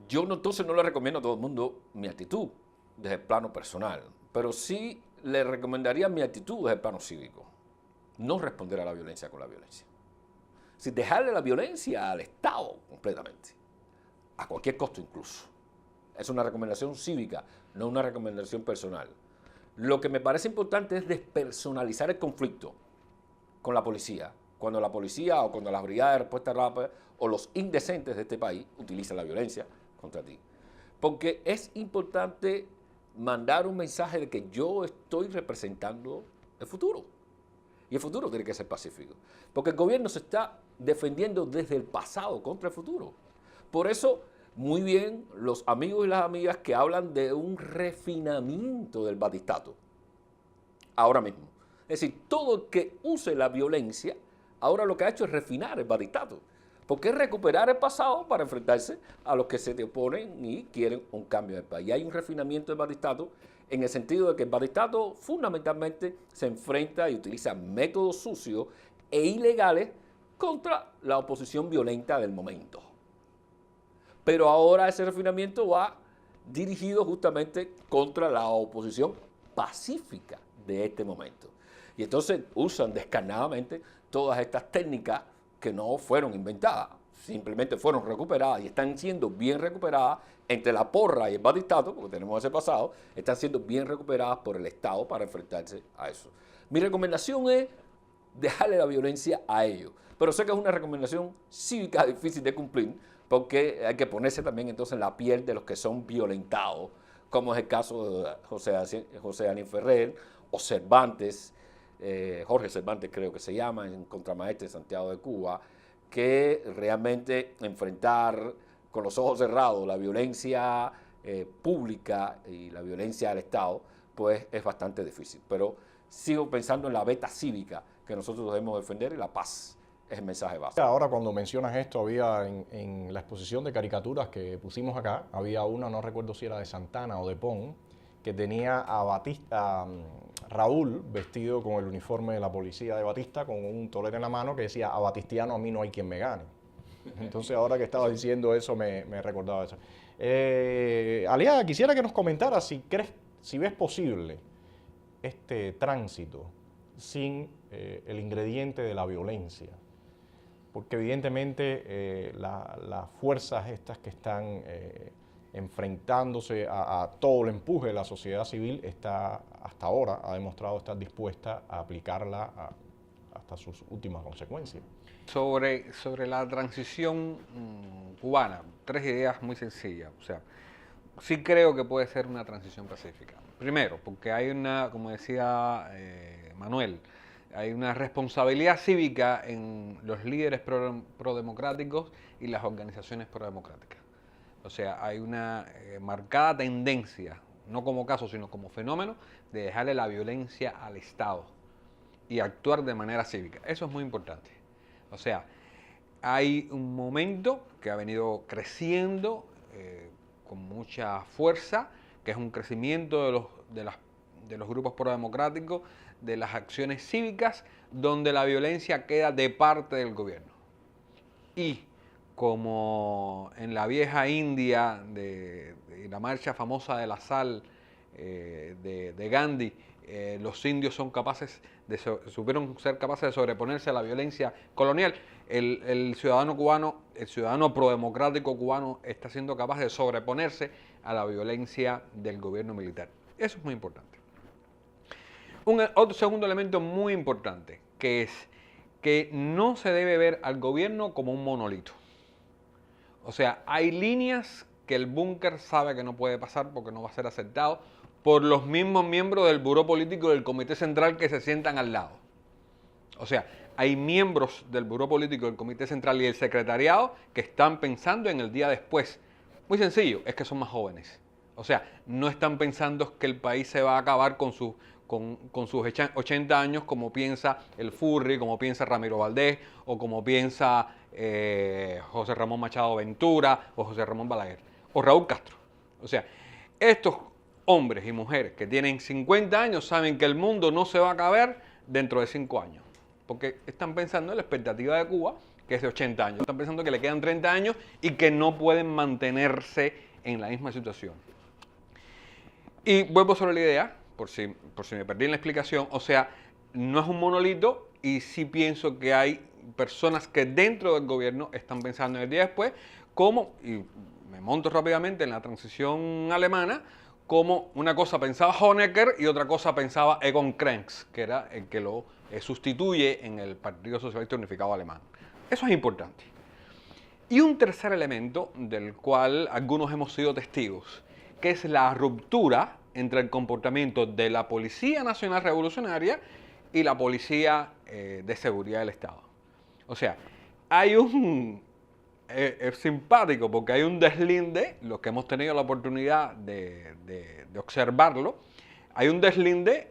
Yo entonces no le recomiendo a todo el mundo mi actitud desde el plano personal, pero sí le recomendaría mi actitud desde el plano cívico. No responder a la violencia con la violencia. Es dejarle la violencia al Estado completamente, a cualquier costo incluso. Es una recomendación cívica, no una recomendación personal. Lo que me parece importante es despersonalizar el conflicto con la policía. Cuando la policía o cuando las brigadas de respuesta rápida o los indecentes de este país utilizan la violencia contra ti. Porque es importante mandar un mensaje de que yo estoy representando el futuro. Y el futuro tiene que ser pacífico. Porque el gobierno se está defendiendo desde el pasado contra el futuro. Por eso, muy bien los amigos y las amigas que hablan de un refinamiento del batistato. Ahora mismo. Es decir, todo el que use la violencia, ahora lo que ha hecho es refinar el batistato. Porque es recuperar el pasado para enfrentarse a los que se te oponen y quieren un cambio del país. Y hay un refinamiento del batistato en el sentido de que el batistato fundamentalmente se enfrenta y utiliza métodos sucios e ilegales contra la oposición violenta del momento. Pero ahora ese refinamiento va dirigido justamente contra la oposición pacífica de este momento. Y entonces usan descarnadamente todas estas técnicas que no fueron inventadas, simplemente fueron recuperadas y están siendo bien recuperadas entre la porra y el batistato, porque tenemos ese pasado, están siendo bien recuperadas por el Estado para enfrentarse a eso. Mi recomendación es dejarle la violencia a ellos, pero sé que es una recomendación cívica difícil de cumplir, porque hay que ponerse también entonces en la piel de los que son violentados, como es el caso de José Daniel Ferrer o Cervantes, Jorge Cervantes creo que se llama, en contramaestre de Santiago de Cuba, que realmente enfrentar con los ojos cerrados la violencia pública y la violencia del Estado, pues es bastante difícil. Pero sigo pensando en la beta cívica que nosotros debemos defender y la paz es el mensaje básico. Ahora cuando mencionas esto, había en la exposición de caricaturas que pusimos acá, había una, no recuerdo si era de Santana o de Pon, que tenía a Raúl vestido con el uniforme de la policía de Batista, con un tolete en la mano que decía: a Batistiano a mí no hay quien me gane. Entonces ahora que estaba diciendo eso me recordaba eso. Aliaga, quisiera que nos comentara si ves posible este tránsito sin el ingrediente de la violencia. Porque evidentemente las fuerzas estas que están enfrentándose a todo el empuje de la sociedad civil está, hasta ahora, ha demostrado estar dispuesta a aplicarla hasta sus últimas consecuencias. Sobre la transición cubana, 3 ideas muy sencillas. O sea, sí creo que puede ser una transición pacífica. Primero, porque hay una, como decía Manuel, hay una responsabilidad cívica en los líderes prodemocráticos y las organizaciones prodemocráticas. O sea, hay una marcada tendencia, no como caso, sino como fenómeno, de dejarle la violencia al Estado y actuar de manera cívica. Eso es muy importante. O sea, hay un momento que ha venido creciendo con mucha fuerza, que es un crecimiento de los grupos prodemocráticos, de las acciones cívicas, donde la violencia queda de parte del gobierno. Y como en la vieja India, de la marcha famosa de la sal de Gandhi, los indios supieron ser capaces de sobreponerse a la violencia colonial. El ciudadano cubano, el ciudadano prodemocrático cubano está siendo capaz de sobreponerse a la violencia del gobierno militar. Eso es muy importante. Otro segundo elemento muy importante, que es que no se debe ver al gobierno como un monolito. O sea, hay líneas que el búnker sabe que no puede pasar porque no va a ser aceptado por los mismos miembros del Buró Político y del Comité Central que se sientan al lado. O sea, hay miembros del Buró Político, del Comité Central y del Secretariado que están pensando en el día después. Muy sencillo, es que son más jóvenes. O sea, no están pensando que el país se va a acabar con con sus 80 años como piensa el Furri, como piensa Ramiro Valdés, o como piensa José Ramón Machado Ventura, o José Ramón Balaguer, o Raúl Castro. O sea, estos hombres y mujeres que tienen 50 años saben que el mundo no se va a acabar dentro de 5 años, porque están pensando en la expectativa de Cuba, que es de 80 años. Están pensando que le quedan 30 años y que no pueden mantenerse en la misma situación. Y vuelvo sobre la idea, por si me perdí en la explicación, o sea, no es un monolito y sí pienso que hay personas que dentro del gobierno están pensando en el día después, como, y me monto rápidamente en la transición alemana, como una cosa pensaba Honecker y otra cosa pensaba Egon Krenz, que era el que lo sustituye en el Partido Socialista Unificado Alemán. Eso es importante. Y un tercer elemento del cual algunos hemos sido testigos, que es la ruptura entre el comportamiento de la Policía Nacional Revolucionaria y la Policía de Seguridad del Estado. O sea, hay un... es simpático porque hay un deslinde, los que hemos tenido la oportunidad de observarlo, hay un deslinde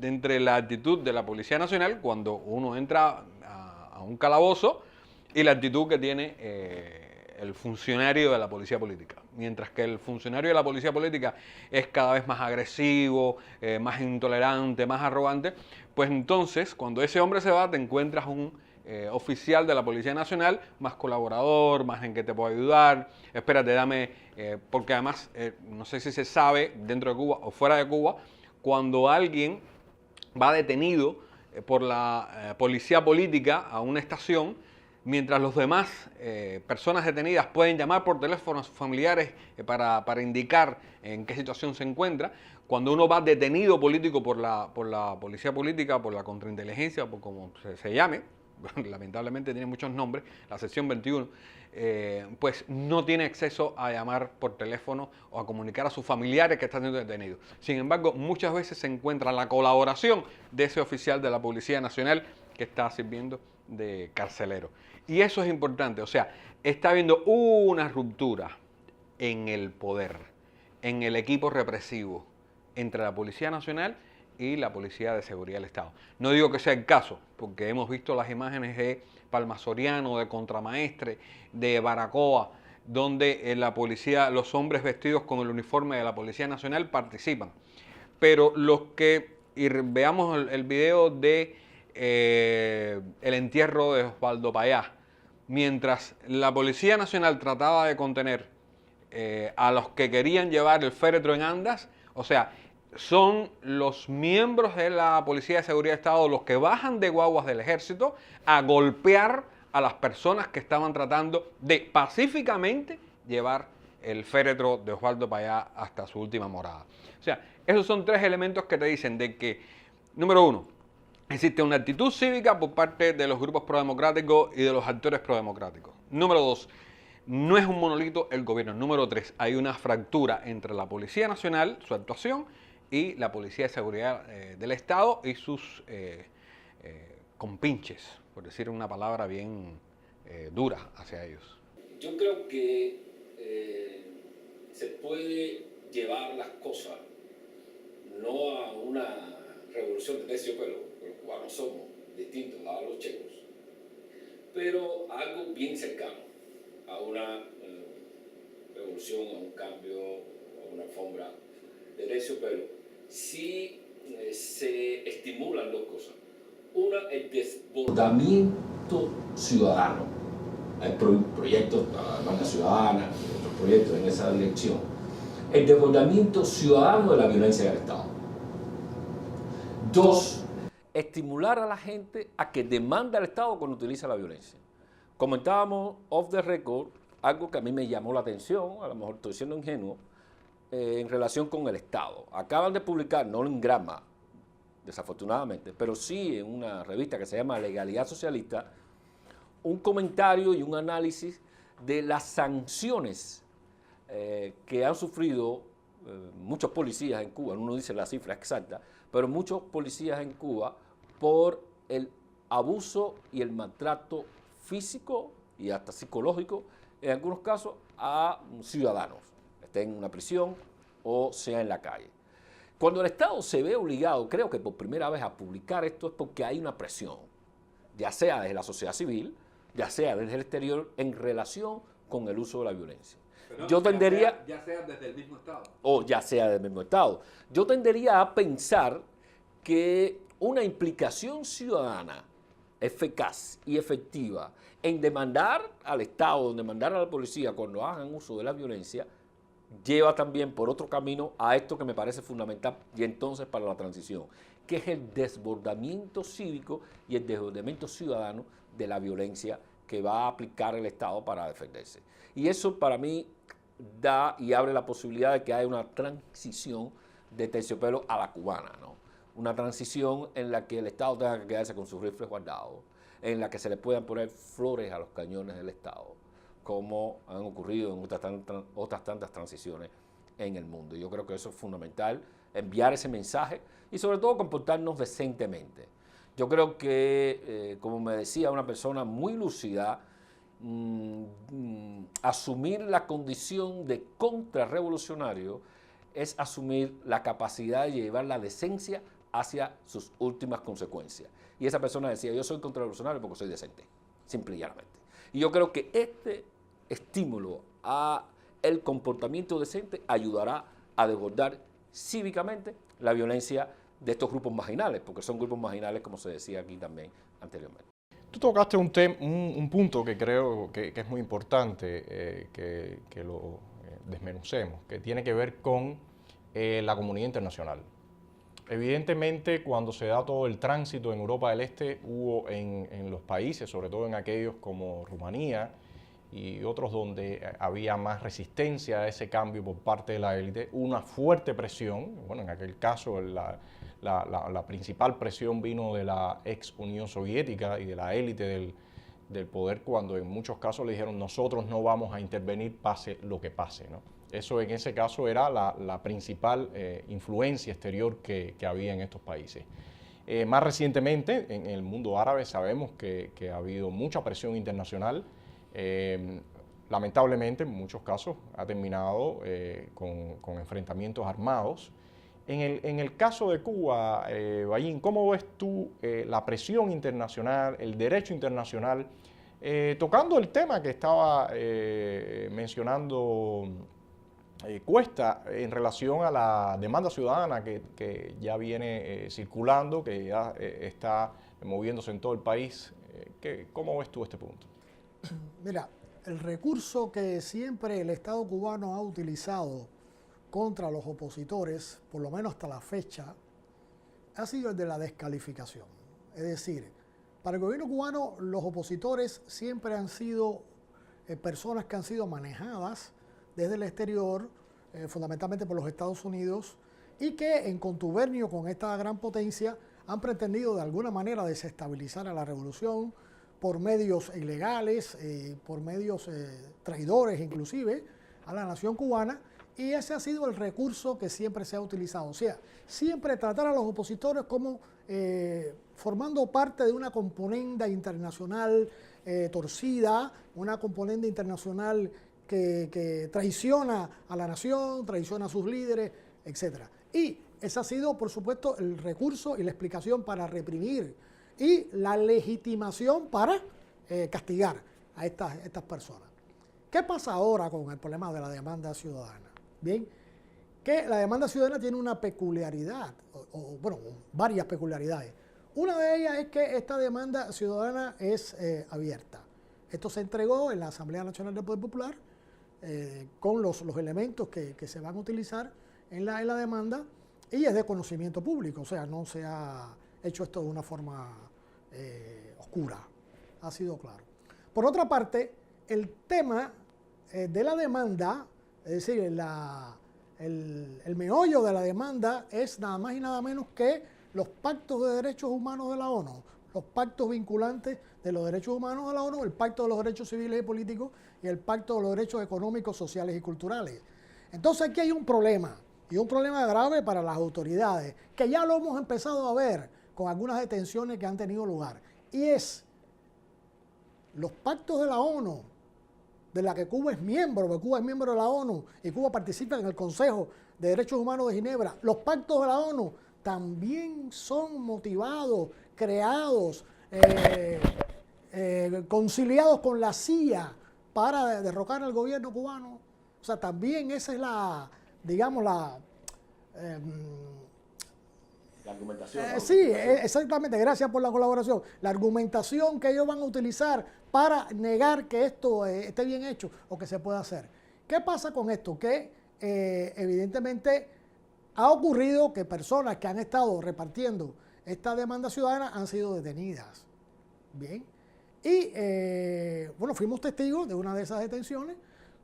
entre la actitud de la Policía Nacional cuando uno entra a un calabozo y la actitud que tiene el funcionario de la policía política. Mientras que el funcionario de la policía política es cada vez más agresivo, más intolerante, más arrogante, pues entonces cuando ese hombre se va te encuentras un oficial de la Policía Nacional más colaborador, más en que te puedo ayudar, espérate, dame, porque además no sé si se sabe dentro de Cuba o fuera de Cuba, cuando alguien va detenido por la policía política a una estación, mientras los demás personas detenidas pueden llamar por teléfono a sus familiares para indicar en qué situación se encuentra, cuando uno va detenido político por la policía política, por la contrainteligencia, por como se llame, lamentablemente tiene muchos nombres, la sección 21, pues no tiene acceso a llamar por teléfono o a comunicar a sus familiares que están siendo detenidos. Sin embargo, muchas veces se encuentra la colaboración de ese oficial de la Policía Nacional que está sirviendo de carcelero. Y eso es importante, o sea, está habiendo una ruptura en el poder, en el equipo represivo entre la Policía Nacional y la Policía de Seguridad del Estado. No digo que sea el caso, porque hemos visto las imágenes de Palma Soriano, de Contramaestre, de Baracoa, donde la policía, los hombres vestidos con el uniforme de la Policía Nacional participan. Pero los que, y veamos el video de el entierro de Osvaldo Payá, mientras la Policía Nacional trataba de contener a los que querían llevar el féretro en andas, o sea, son los miembros de la Policía de Seguridad del Estado los que bajan de guaguas del ejército a golpear a las personas que estaban tratando de pacíficamente llevar el féretro de Osvaldo Payá hasta su última morada. O sea, esos son tres elementos que te dicen de que, número uno, existe una actitud cívica por parte de los grupos prodemocráticos y de los actores prodemocráticos. Número dos, no es un monolito el gobierno. Número tres, hay una fractura entre la Policía Nacional, su actuación, y la Policía de Seguridad del Estado y sus compinches, por decir una palabra bien dura hacia ellos. Yo creo que se puede llevar las cosas no a una revolución de terciopelo, porque los cubanos somos distintos a los checos, pero a algo bien cercano a una revolución, a un cambio, a una alfombra de terciopelo, si se estimulan dos cosas. Una, el desbordamiento ciudadano. Hay proyectos, la Banca Ciudadana, otros proyectos en esa dirección. El desbordamiento ciudadano de la violencia del Estado. Dos, estimular a la gente a que demanda al Estado cuando utiliza la violencia. Comentábamos off the record algo que a mí me llamó la atención, a lo mejor estoy siendo ingenuo, en relación con el Estado. Acaban de publicar, no en Grama, desafortunadamente, pero sí en una revista que se llama Legalidad Socialista, un comentario y un análisis de las sanciones que han sufrido muchos policías en Cuba, no dice la cifra exacta, pero muchos policías en Cuba por el abuso y el maltrato físico y hasta psicológico, en algunos casos, a ciudadanos, estén en una prisión o sea en la calle. Cuando el Estado se ve obligado, creo que por primera vez, a publicar esto es porque hay una presión, ya sea desde la sociedad civil, ya sea desde el exterior, en relación con el uso de la violencia. Pero Yo tendería, ya sea desde el mismo Estado. o ya sea del mismo Estado, yo tendería a pensar que una implicación ciudadana eficaz y efectiva en demandar al Estado, en demandar a la policía cuando hagan uso de la violencia, lleva también por otro camino a esto que me parece fundamental y entonces para la transición, que es el desbordamiento cívico y el desbordamiento ciudadano de la violencia que va a aplicar el Estado para defenderse. Y eso para mí da y abre la posibilidad de que haya una transición de terciopelo a la cubana, ¿no? Una transición en la que el Estado tenga que quedarse con sus rifles guardados, en la que se le puedan poner flores a los cañones del Estado, como han ocurrido en otras tantas transiciones en el mundo. Yo creo que eso es fundamental, enviar ese mensaje y sobre todo comportarnos decentemente. Yo creo que, como me decía una persona muy lúcida, asumir la condición de contrarrevolucionario es asumir la capacidad de llevar la decencia hacia sus últimas consecuencias. Y esa persona decía, yo soy contrarrevolucionario porque soy decente, simple y llanamente. Y yo creo que este estímulo a el comportamiento decente ayudará a desbordar cívicamente la violencia de estos grupos marginales, porque son grupos marginales, como se decía aquí también anteriormente. Tú tocaste un punto que creo que es muy importante que lo desmenucemos, que tiene que ver con la comunidad internacional. Evidentemente, cuando se da todo el tránsito en Europa del Este, hubo en los países, sobre todo en aquellos como Rumanía y otros donde había más resistencia a ese cambio por parte de la élite, una fuerte presión. Bueno, en aquel caso la principal presión vino de la ex Unión Soviética y de la élite del poder, cuando en muchos casos le dijeron, nosotros no vamos a intervenir pase lo que pase, ¿no? Eso en ese caso era la principal influencia exterior que había en estos países. Más recientemente, en el mundo árabe sabemos que ha habido mucha presión internacional. Lamentablemente, en muchos casos, ha terminado con enfrentamientos armados. En el caso de Cuba, Bayín, ¿cómo ves tú la presión internacional, el derecho internacional, tocando el tema que estaba mencionando Cuesta en relación a la demanda ciudadana que ya viene circulando, que ya está moviéndose en todo el país? ¿Cómo ves tú este punto? Mira, el recurso que siempre el Estado cubano ha utilizado contra los opositores, por lo menos hasta la fecha, ha sido el de la descalificación. Es decir, para el gobierno cubano los opositores siempre han sido personas que han sido manejadas desde el exterior, fundamentalmente por los Estados Unidos, y que en contubernio con esta gran potencia han pretendido de alguna manera desestabilizar a la revolución por medios ilegales, por medios traidores inclusive a la nación cubana, y ese ha sido el recurso que siempre se ha utilizado. O sea, siempre tratar a los opositores como formando parte de una componenda internacional torcida, una componenda internacional que traiciona a la nación, traiciona a sus líderes, etc. Y ese ha sido, por supuesto, el recurso y la explicación para reprimir y la legitimación para castigar a estas personas. ¿Qué pasa ahora con el problema de la demanda ciudadana? Bien, que la demanda ciudadana tiene una peculiaridad, bueno, varias peculiaridades. Una de ellas es que esta demanda ciudadana es abierta. Esto se entregó en la Asamblea Nacional del Poder Popular con los elementos que se van a utilizar en la demanda, y es de conocimiento público, o sea, no se ha hecho esto de una forma oscura, ha sido claro. Por otra parte, el tema de la demanda, es decir, el meollo de la demanda es nada más y nada menos que los pactos de derechos humanos de la ONU, los pactos vinculantes de los derechos humanos de la ONU, el pacto de los derechos civiles y políticos y el pacto de los derechos económicos, sociales y culturales. Entonces aquí hay un problema, y un problema grave para las autoridades, que ya lo hemos empezado a ver con algunas detenciones que han tenido lugar, y es los pactos de la ONU de la que Cuba es miembro, porque Cuba es miembro de la ONU y Cuba participa en el Consejo de Derechos Humanos de Ginebra, los pactos de la ONU también son motivados, creados, conciliados con la CIA para derrocar al gobierno cubano. O sea, también esa es la, digamos, la argumentación. Sí, exactamente, gracias por la colaboración. La argumentación que ellos van a utilizar para negar que esto esté bien hecho o que se pueda hacer. ¿Qué pasa con esto? Que evidentemente ha ocurrido que personas que han estado repartiendo esta demanda ciudadana han sido detenidas. Bien. Y bueno, fuimos testigos de una de esas detenciones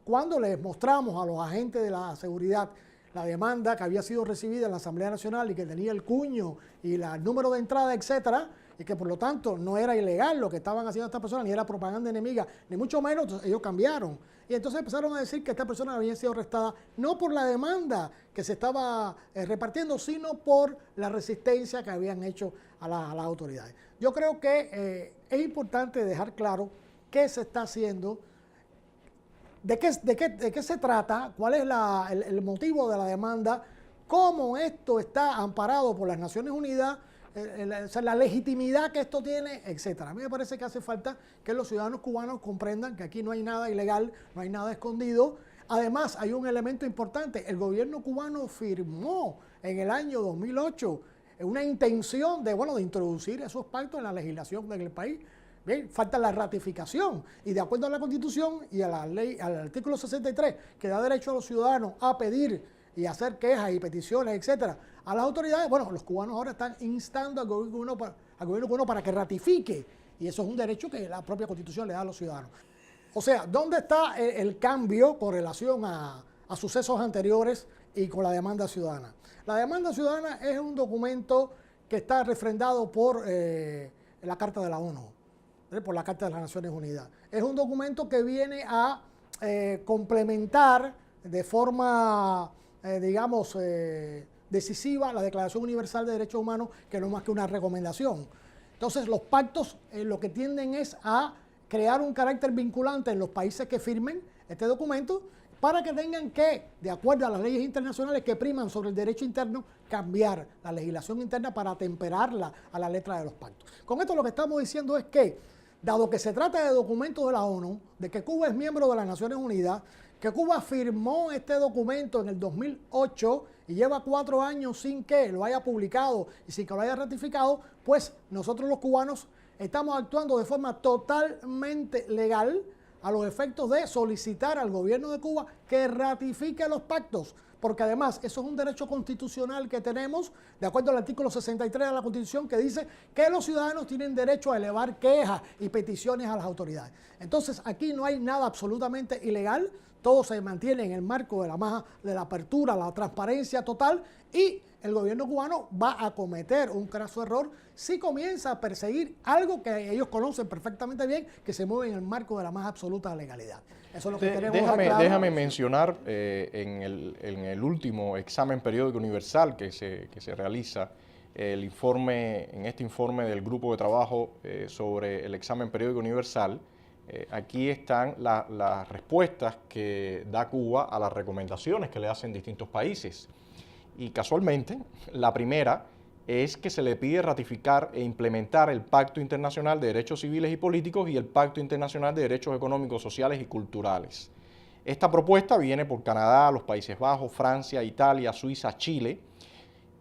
cuando les mostramos a los agentes de la seguridad la demanda que había sido recibida en la Asamblea Nacional y que tenía el cuño y el número de entrada, etcétera, y que por lo tanto no era ilegal lo que estaban haciendo estas personas, ni era propaganda enemiga, ni mucho menos. Entonces, ellos cambiaron. Y entonces empezaron a decir que estas personas habían sido arrestadas no por la demanda que se estaba repartiendo, sino por la resistencia que habían hecho a las autoridades. Yo creo que es importante dejar claro qué se está haciendo, de qué se trata, cuál es el motivo de la demanda, cómo esto está amparado por las Naciones Unidas, la legitimidad que esto tiene, etcétera. A mí me parece que hace falta que los ciudadanos cubanos comprendan que aquí no hay nada ilegal, no hay nada escondido. Además, hay un elemento importante. El gobierno cubano firmó en el año 2008 una intención de introducir esos pactos en la legislación del país. Bien, falta la ratificación y de acuerdo a la Constitución y a la ley, al artículo 63, que da derecho a los ciudadanos a pedir y hacer quejas y peticiones, etcétera, a las autoridades. Bueno, los cubanos ahora están instando al gobierno cubano para que ratifique, y eso es un derecho que la propia Constitución le da a los ciudadanos. O sea, ¿dónde está el cambio con relación a sucesos anteriores y con la demanda ciudadana? La demanda ciudadana es un documento que está refrendado por la Carta de la ONU, por la Carta de las Naciones Unidas. Es un documento que viene a complementar de forma, decisiva la Declaración Universal de Derechos Humanos, que no es más que una recomendación. Entonces, los pactos lo que tienden es a crear un carácter vinculante en los países que firmen este documento para que tengan que, de acuerdo a las leyes internacionales que priman sobre el derecho interno, cambiar la legislación interna para atemperarla a la letra de los pactos. Con esto lo que estamos diciendo es que, dado que se trata de documentos de la ONU, de que Cuba es miembro de las Naciones Unidas, que Cuba firmó este documento en el 2008 y lleva 4 años sin que lo haya publicado y sin que lo haya ratificado, pues nosotros los cubanos estamos actuando de forma totalmente legal a los efectos de solicitar al gobierno de Cuba que ratifique los pactos, porque además eso es un derecho constitucional que tenemos, de acuerdo al artículo 63 de la Constitución, que dice que los ciudadanos tienen derecho a elevar quejas y peticiones a las autoridades. Entonces, aquí no hay nada absolutamente ilegal, todo se mantiene en el marco de la apertura, la transparencia total, y el gobierno cubano va a cometer un craso error si comienza a perseguir algo que ellos conocen perfectamente bien, que se mueve en el marco de la más absoluta legalidad. Eso es lo que queremos dejar claro. Déjame mencionar en el último examen periódico universal que se realiza, en este informe del grupo de trabajo sobre el examen periódico universal, aquí están las respuestas que da Cuba a las recomendaciones que le hacen distintos países. Y casualmente, la primera es que se le pide ratificar e implementar el Pacto Internacional de Derechos Civiles y Políticos y el Pacto Internacional de Derechos Económicos, Sociales y Culturales. Esta propuesta viene por Canadá, los Países Bajos, Francia, Italia, Suiza, Chile.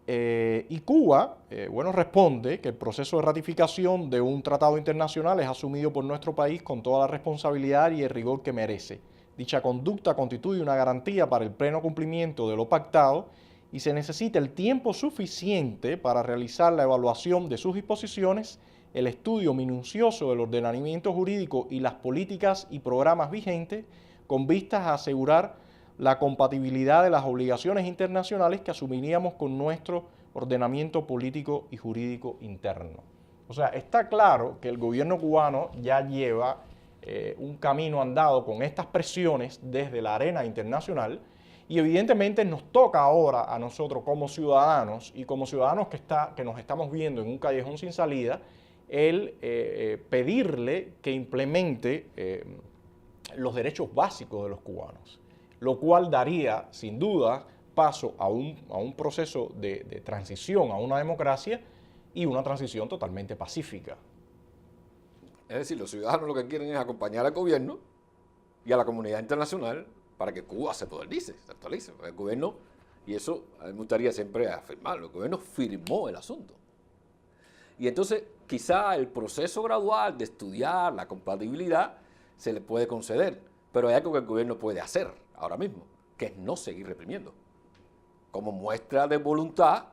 Y Cuba, responde que el proceso de ratificación de un tratado internacional es asumido por nuestro país con toda la responsabilidad y el rigor que merece. Dicha conducta constituye una garantía para el pleno cumplimiento de lo pactado y se necesita el tiempo suficiente para realizar la evaluación de sus disposiciones, el estudio minucioso del ordenamiento jurídico y las políticas y programas vigentes con vistas a asegurar la compatibilidad de las obligaciones internacionales que asumiríamos con nuestro ordenamiento político y jurídico interno. O sea, está claro que el gobierno cubano ya lleva un camino andado con estas presiones desde la arena internacional. Y evidentemente nos toca ahora a nosotros como ciudadanos y como ciudadanos que nos estamos viendo en un callejón sin salida, el pedirle que implemente los derechos básicos de los cubanos, lo cual daría, sin duda, paso a un proceso de transición a una democracia y una transición totalmente pacífica. Es decir, los ciudadanos lo que quieren es acompañar al gobierno y a la comunidad internacional para que Cuba se modernice, se actualice. El gobierno, y eso a mí me gustaría siempre afirmarlo, el gobierno firmó el asunto. Y entonces quizá el proceso gradual de estudiar la compatibilidad se le puede conceder, pero hay algo que el gobierno puede hacer ahora mismo, que es no seguir reprimiendo, como muestra de voluntad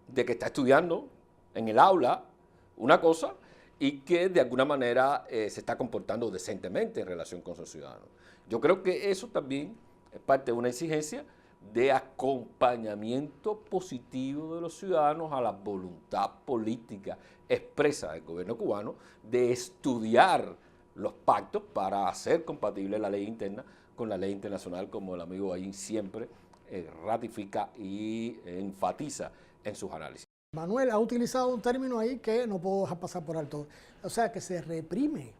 de que está estudiando en el aula una cosa y que de alguna manera se está comportando decentemente en relación con sus ciudadanos. Yo creo que eso también es parte de una exigencia de acompañamiento positivo de los ciudadanos a la voluntad política expresa del gobierno cubano de estudiar los pactos para hacer compatible la ley interna con la ley internacional, como el amigo Bayín siempre ratifica y enfatiza en sus análisis. Manuel ha utilizado un término ahí que no puedo dejar pasar por alto. O sea, que se reprime,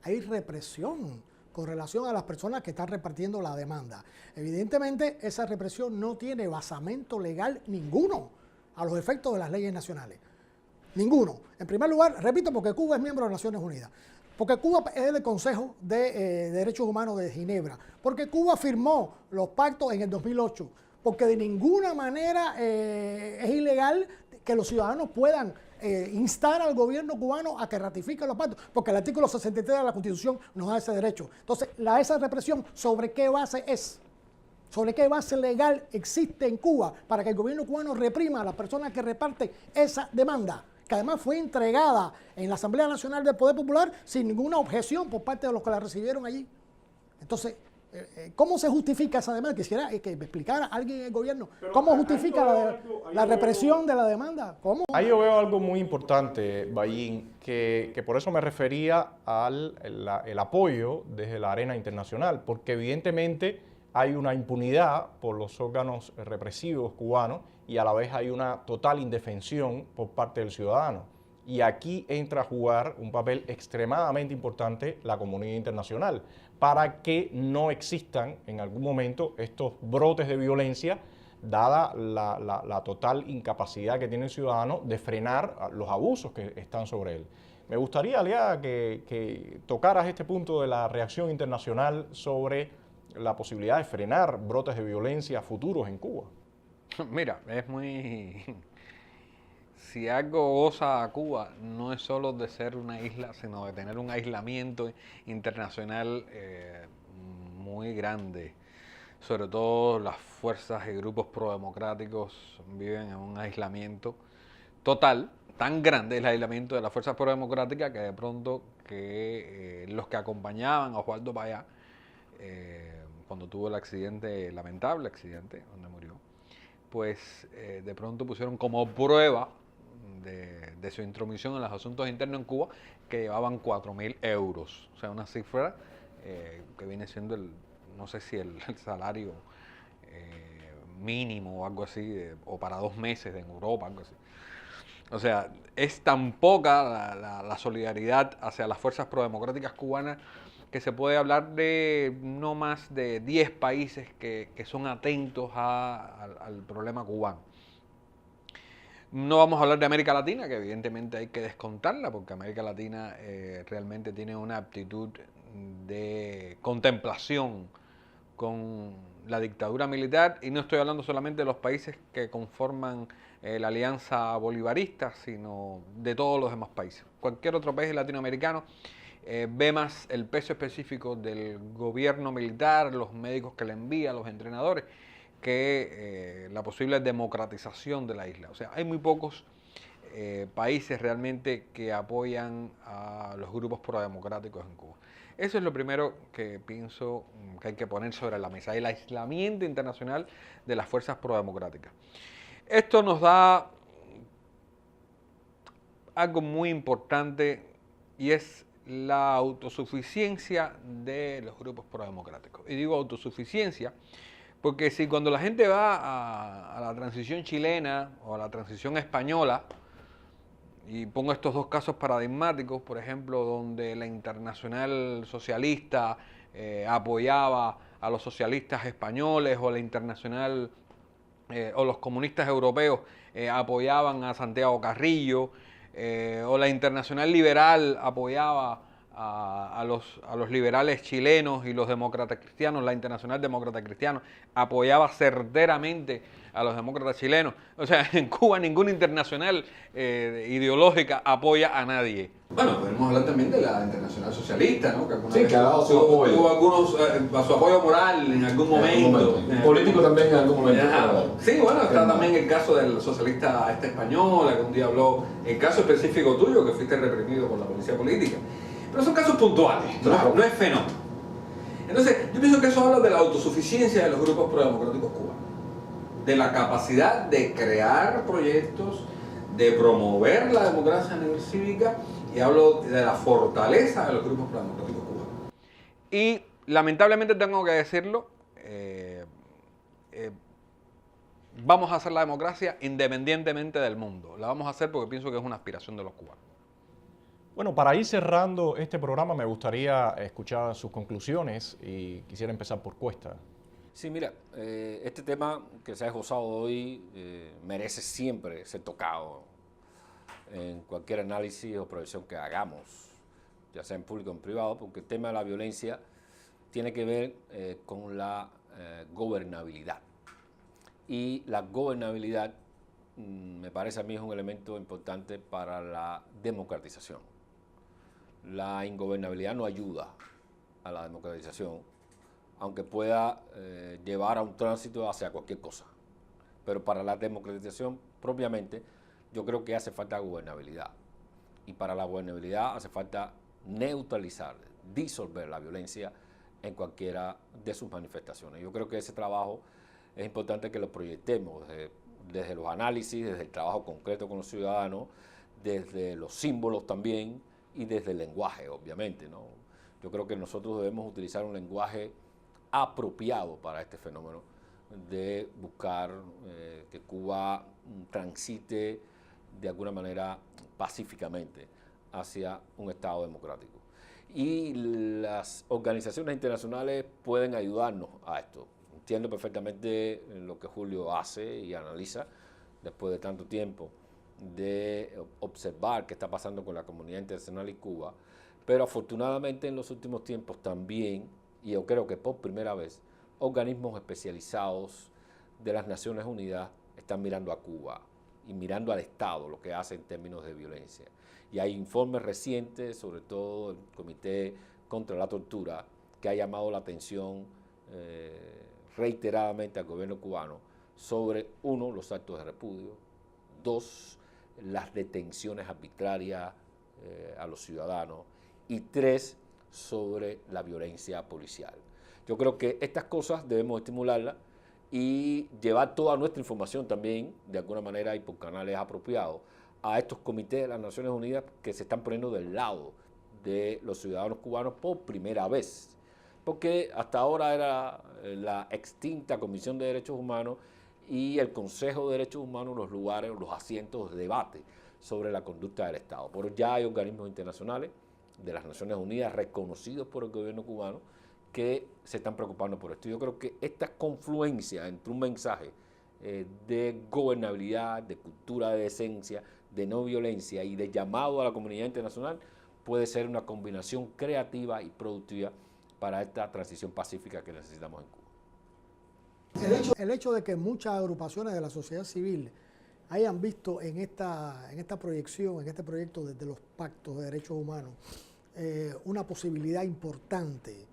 hay represión con relación a las personas que están repartiendo la demanda. Evidentemente, esa represión no tiene basamento legal ninguno a los efectos de las leyes nacionales. Ninguno. En primer lugar, repito, porque Cuba es miembro de las Naciones Unidas. Porque Cuba es del Consejo de Derechos Humanos de Ginebra. Porque Cuba firmó los pactos en el 2008. Porque de ninguna manera es ilegal que los ciudadanos puedan instar al gobierno cubano a que ratifique los pactos, porque el artículo 63 de la Constitución nos da ese derecho. Entonces, esa represión, ¿sobre qué base es? ¿Sobre qué base legal existe en Cuba para que el gobierno cubano reprima a las personas que reparten esa demanda? Que además fue entregada en la Asamblea Nacional del Poder Popular sin ninguna objeción por parte de los que la recibieron allí. Entonces, ¿cómo se justifica esa demanda? Quisiera que me explicara alguien en el gobierno. ¿Cómo justifica la represión de la demanda? ¿Cómo? Ahí yo veo algo muy importante, Bayín, que por eso me refería al el apoyo desde la arena internacional, porque evidentemente hay una impunidad por los órganos represivos cubanos y a la vez hay una total indefensión por parte del ciudadano. Y aquí entra a jugar un papel extremadamente importante la comunidad internacional para que no existan en algún momento estos brotes de violencia, dada la total incapacidad que tiene el ciudadano de frenar los abusos que están sobre él. Me gustaría, Aliaga, que tocaras este punto de la reacción internacional sobre la posibilidad de frenar brotes de violencia futuros en Cuba. Mira, es muy... Si algo goza a Cuba, no es solo de ser una isla, sino de tener un aislamiento internacional muy grande. Sobre todo las fuerzas y grupos prodemocráticos viven en un aislamiento total. Tan grande es el aislamiento de las fuerzas prodemocráticas que de pronto los que acompañaban a Osvaldo Payá, cuando tuvo el accidente, lamentable accidente, donde murió, pues de pronto pusieron como prueba de su intromisión en los asuntos internos en Cuba, que llevaban 4.000 euros. O sea, una cifra que viene siendo, no sé si el salario mínimo o algo así, o para 2 meses en Europa, algo así. O sea, es tan poca la solidaridad hacia las fuerzas prodemocráticas cubanas que se puede hablar de no más de 10 países que son atentos al problema cubano. No vamos a hablar de América Latina, que evidentemente hay que descontarla, porque América Latina realmente tiene una aptitud de contemplación con la dictadura militar, y no estoy hablando solamente de los países que conforman la alianza bolivarista, sino de todos los demás países. Cualquier otro país latinoamericano ve más el peso específico del gobierno militar, los médicos que le envía, los entrenadores, que la posible democratización de la isla. O sea, hay muy pocos países realmente que apoyan a los grupos prodemocráticos en Cuba. Eso es lo primero que pienso que hay que poner sobre la mesa, el aislamiento internacional de las fuerzas prodemocráticas. Esto nos da algo muy importante, y es la autosuficiencia de los grupos prodemocráticos. Y digo autosuficiencia porque si cuando la gente va a la transición chilena o a la transición española, y pongo estos dos casos paradigmáticos, por ejemplo, donde la Internacional Socialista apoyaba a los socialistas españoles, o la Internacional o los comunistas europeos apoyaban a Santiago Carrillo, o la Internacional Liberal apoyaba a los liberales chilenos y los demócratas cristianos, la Internacional Demócrata Cristiana apoyaba certeramente a los demócratas chilenos. O sea, en Cuba ninguna internacional ideológica apoya a nadie. Bueno, podemos hablar también de la Internacional Socialista, ¿no? Que sí, que ha dado su apoyo. Tuvo algunos, su apoyo moral en algún momento. Político también en algún momento. Sí, bueno, está también el caso del socialista española, que un día habló, el caso específico tuyo, que fuiste reprimido por la policía política. Pero son casos puntuales, claro. No es fenómeno. Entonces, yo pienso que eso habla de la autosuficiencia de los grupos prodemocráticos cubanos, de la capacidad de crear proyectos, de promover la democracia a nivel cívica, y hablo de la fortaleza de los grupos prodemocráticos cubanos. Y lamentablemente tengo que decirlo, vamos a hacer la democracia independientemente del mundo. La vamos a hacer porque pienso que es una aspiración de los cubanos. Bueno, para ir cerrando este programa me gustaría escuchar sus conclusiones y quisiera empezar por Cuesta. Sí, mira, este tema que se ha esbozado hoy merece siempre ser tocado en cualquier análisis o proyección que hagamos, ya sea en público o en privado, porque el tema de la violencia tiene que ver con la gobernabilidad. Y la gobernabilidad me parece a mí es un elemento importante para la democratización. La ingobernabilidad no ayuda a la democratización, aunque pueda llevar a un tránsito hacia cualquier cosa. Pero para la democratización propiamente, yo creo que hace falta gobernabilidad. Y para la gobernabilidad hace falta neutralizar, disolver la violencia en cualquiera de sus manifestaciones. Yo creo que ese trabajo es importante que lo proyectemos desde los análisis, desde el trabajo concreto con los ciudadanos, desde los símbolos también y desde el lenguaje, obviamente, ¿no? Yo creo que nosotros debemos utilizar un lenguaje apropiado para este fenómeno de buscar que Cuba transite de alguna manera pacíficamente hacia un Estado democrático. Y las organizaciones internacionales pueden ayudarnos a esto. Entiendo perfectamente lo que Julio hace y analiza después de tanto tiempo de observar qué está pasando con la comunidad internacional y Cuba, pero afortunadamente en los últimos tiempos también, y yo creo que por primera vez, organismos especializados de las Naciones Unidas están mirando a Cuba y mirando al Estado, lo que hace en términos de violencia. Y hay informes recientes, sobre todo el Comité contra la Tortura, que ha llamado la atención reiteradamente al gobierno cubano sobre, uno, los actos de repudio, dos, las detenciones arbitrarias a los ciudadanos, y tres, sobre la violencia policial. Yo creo que estas cosas debemos estimularlas y llevar toda nuestra información también, de alguna manera y por canales apropiados, a estos comités de las Naciones Unidas que se están poniendo del lado de los ciudadanos cubanos por primera vez. Porque hasta ahora era la extinta Comisión de Derechos Humanos y el Consejo de Derechos Humanos los lugares, los asientos de debate sobre la conducta del Estado. Pero ya hay organismos internacionales de las Naciones Unidas reconocidos por el gobierno cubano que se están preocupando por esto. Yo creo que esta confluencia entre un mensaje de gobernabilidad, de cultura de decencia, de no violencia y de llamado a la comunidad internacional puede ser una combinación creativa y productiva para esta transición pacífica que necesitamos en Cuba. El hecho de que muchas agrupaciones de la sociedad civil hayan visto en esta proyección, en este proyecto de los pactos de derechos humanos, una posibilidad importante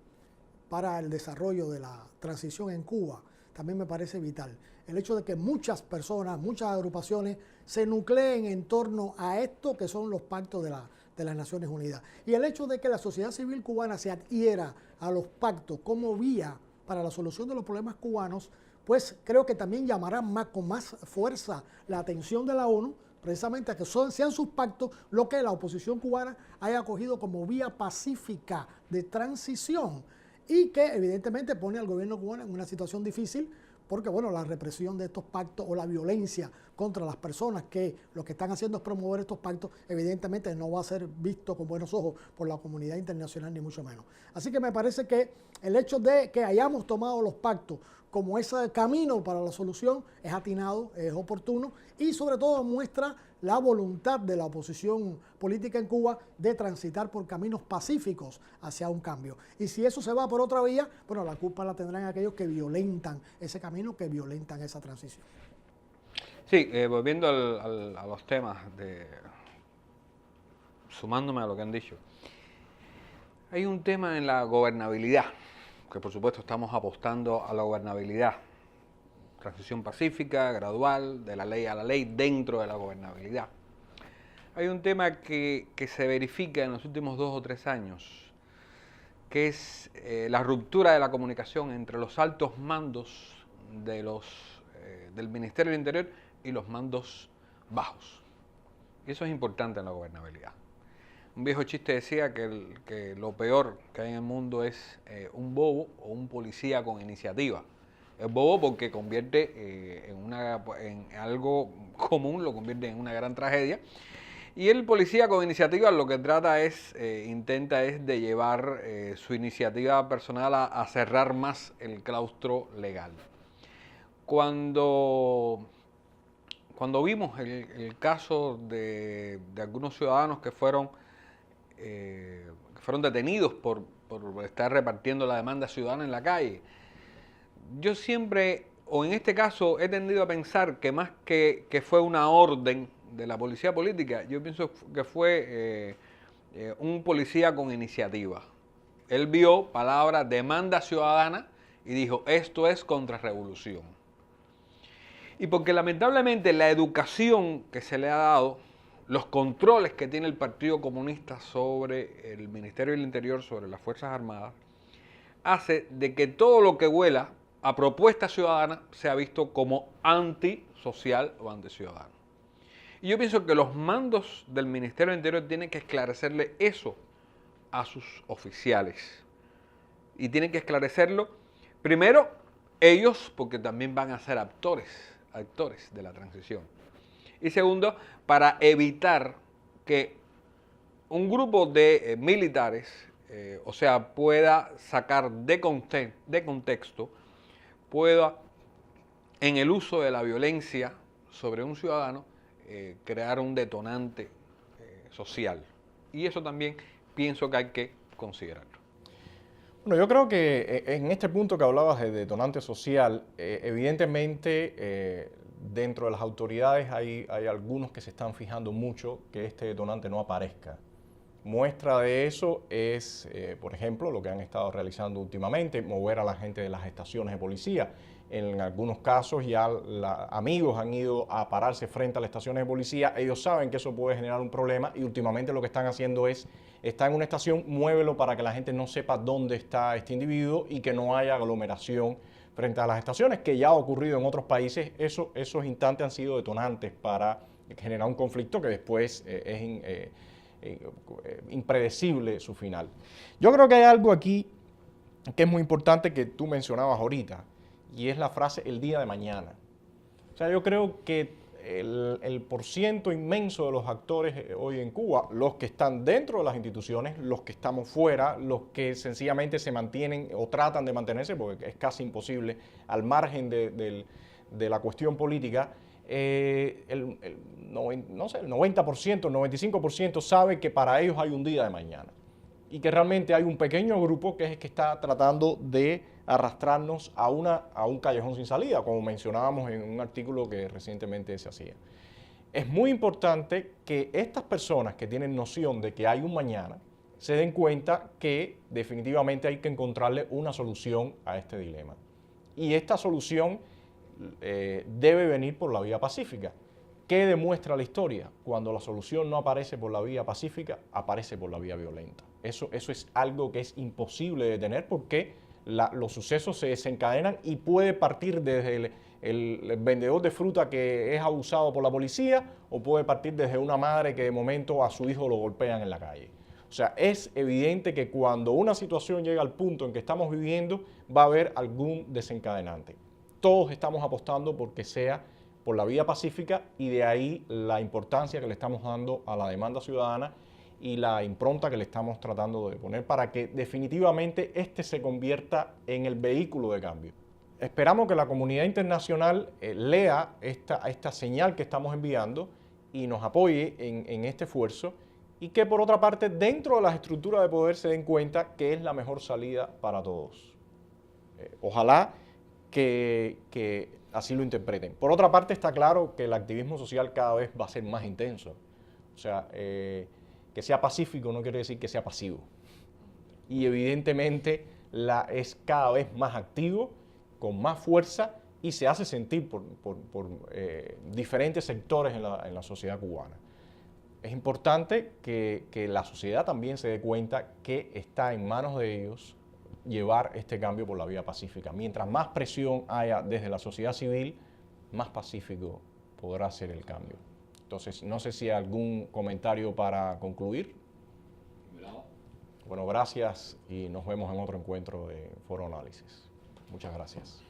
para el desarrollo de la transición en Cuba, también me parece vital. El hecho de que muchas personas, muchas agrupaciones se nucleen en torno a esto que son los pactos de las Naciones Unidas. Y el hecho de que la sociedad civil cubana se adhiera a los pactos como vía para la solución de los problemas cubanos, pues creo que también llamará con más fuerza la atención de la ONU, precisamente a que sean sus pactos lo que la oposición cubana haya acogido como vía pacífica de transición y que evidentemente pone al gobierno cubano en una situación difícil porque bueno, la represión de estos pactos o la violencia contra las personas que lo que están haciendo es promover estos pactos, evidentemente no va a ser visto con buenos ojos por la comunidad internacional ni mucho menos. Así que me parece que el hecho de que hayamos tomado los pactos como ese camino para la solución es atinado, es oportuno y sobre todo muestra la voluntad de la oposición política en Cuba de transitar por caminos pacíficos hacia un cambio. Y si eso se va por otra vía, bueno, la culpa la tendrán aquellos que violentan ese camino, que violentan esa transición. Sí, volviendo a los temas, sumándome a lo que han dicho, hay un tema en la gobernabilidad, que por supuesto estamos apostando a la gobernabilidad, transición pacífica, gradual, de la ley a la ley, dentro de la gobernabilidad. Hay un tema que se verifica en los últimos 2 o 3 años, que es la ruptura de la comunicación entre los altos mandos del Ministerio del Interior y los mandos bajos. Y eso es importante en la gobernabilidad. Un viejo chiste decía que lo peor que hay en el mundo es un bobo o un policía con iniciativa. Es bobo porque convierte en algo común, lo convierte en una gran tragedia. Y el policía con iniciativa lo que trata intenta de llevar su iniciativa personal a cerrar más el claustro legal. Cuando vimos el caso de algunos ciudadanos que fueron detenidos por estar repartiendo la demanda ciudadana en la calle, yo siempre, o en este caso, he tendido a pensar que más que fue una orden de la policía política, yo pienso que fue un policía con iniciativa. Él vio palabra demanda ciudadana y dijo, esto es contrarrevolución. Y porque lamentablemente la educación que se le ha dado, los controles que tiene el Partido Comunista sobre el Ministerio del Interior, sobre las Fuerzas Armadas, hace de que todo lo que huela a propuesta ciudadana sea visto como antisocial o anticiudadano. Y yo pienso que los mandos del Ministerio del Interior tienen que esclarecerle eso a sus oficiales. Y tienen que esclarecerlo, primero, ellos, porque también van a ser actores de la transición. Y segundo, para evitar que un grupo de militares, pueda sacar de contexto, pueda, en el uso de la violencia sobre un ciudadano, crear un detonante social. Y eso también pienso que hay que considerarlo. Bueno, yo creo que en este punto que hablabas de detonante social, evidentemente dentro de las autoridades hay algunos que se están fijando mucho que este detonante no aparezca. Muestra de eso es, por ejemplo, lo que han estado realizando últimamente, mover a la gente de las estaciones de policía. En algunos casos ya amigos han ido a pararse frente a las estaciones de policía, ellos saben que eso puede generar un problema y últimamente lo que están haciendo es, está en una estación, muévelo para que la gente no sepa dónde está este individuo y que no haya aglomeración frente a las estaciones, que ya ha ocurrido en otros países. Esos instantes han sido detonantes para generar un conflicto que después es impredecible su final. Yo creo que hay algo aquí que es muy importante que tú mencionabas ahorita, y es la frase el día de mañana. O sea, yo creo que el porciento inmenso de los actores hoy en Cuba, los que están dentro de las instituciones, los que estamos fuera, los que sencillamente se mantienen o tratan de mantenerse, porque es casi imposible, al margen de la cuestión política, el 90%, el 95% sabe que para ellos hay un día de mañana y que realmente hay un pequeño grupo que es el que está tratando de arrastrarnos a un callejón sin salida, como mencionábamos en un artículo que recientemente se hacía. Es muy importante que estas personas que tienen noción de que hay un mañana se den cuenta que definitivamente hay que encontrarle una solución a este dilema. Y esta solución debe venir por la vía pacífica. ¿Qué demuestra la historia? Cuando la solución no aparece por la vía pacífica, aparece por la vía violenta. Eso es algo que es imposible de detener porque los sucesos se desencadenan y puede partir desde el vendedor de fruta que es abusado por la policía o puede partir desde una madre que de momento a su hijo lo golpean en la calle. O sea, es evidente que cuando una situación llega al punto en que estamos viviendo, va a haber algún desencadenante. todos estamos apostando porque sea por la vía pacífica, y de ahí la importancia que le estamos dando a la demanda ciudadana y la impronta que le estamos tratando de poner para que definitivamente este se convierta en el vehículo de cambio. Esperamos que la comunidad internacional lea esta señal que estamos enviando y nos apoye en este esfuerzo, y que por otra parte dentro de las estructuras de poder se den cuenta que es la mejor salida para todos. Ojalá que así lo interpreten. Por otra parte, está claro que el activismo social cada vez va a ser más intenso. O sea, que sea pacífico no quiere decir que sea pasivo. Y evidentemente es cada vez más activo, con más fuerza, y se hace sentir por diferentes sectores en la sociedad cubana. Es importante que la sociedad también se dé cuenta que está en manos de ellos llevar este cambio por la vía pacífica. Mientras más presión haya desde la sociedad civil, más pacífico podrá ser el cambio. Entonces, no sé si hay algún comentario para concluir. Bueno, gracias y nos vemos en otro encuentro de Foro Análisis. Muchas gracias.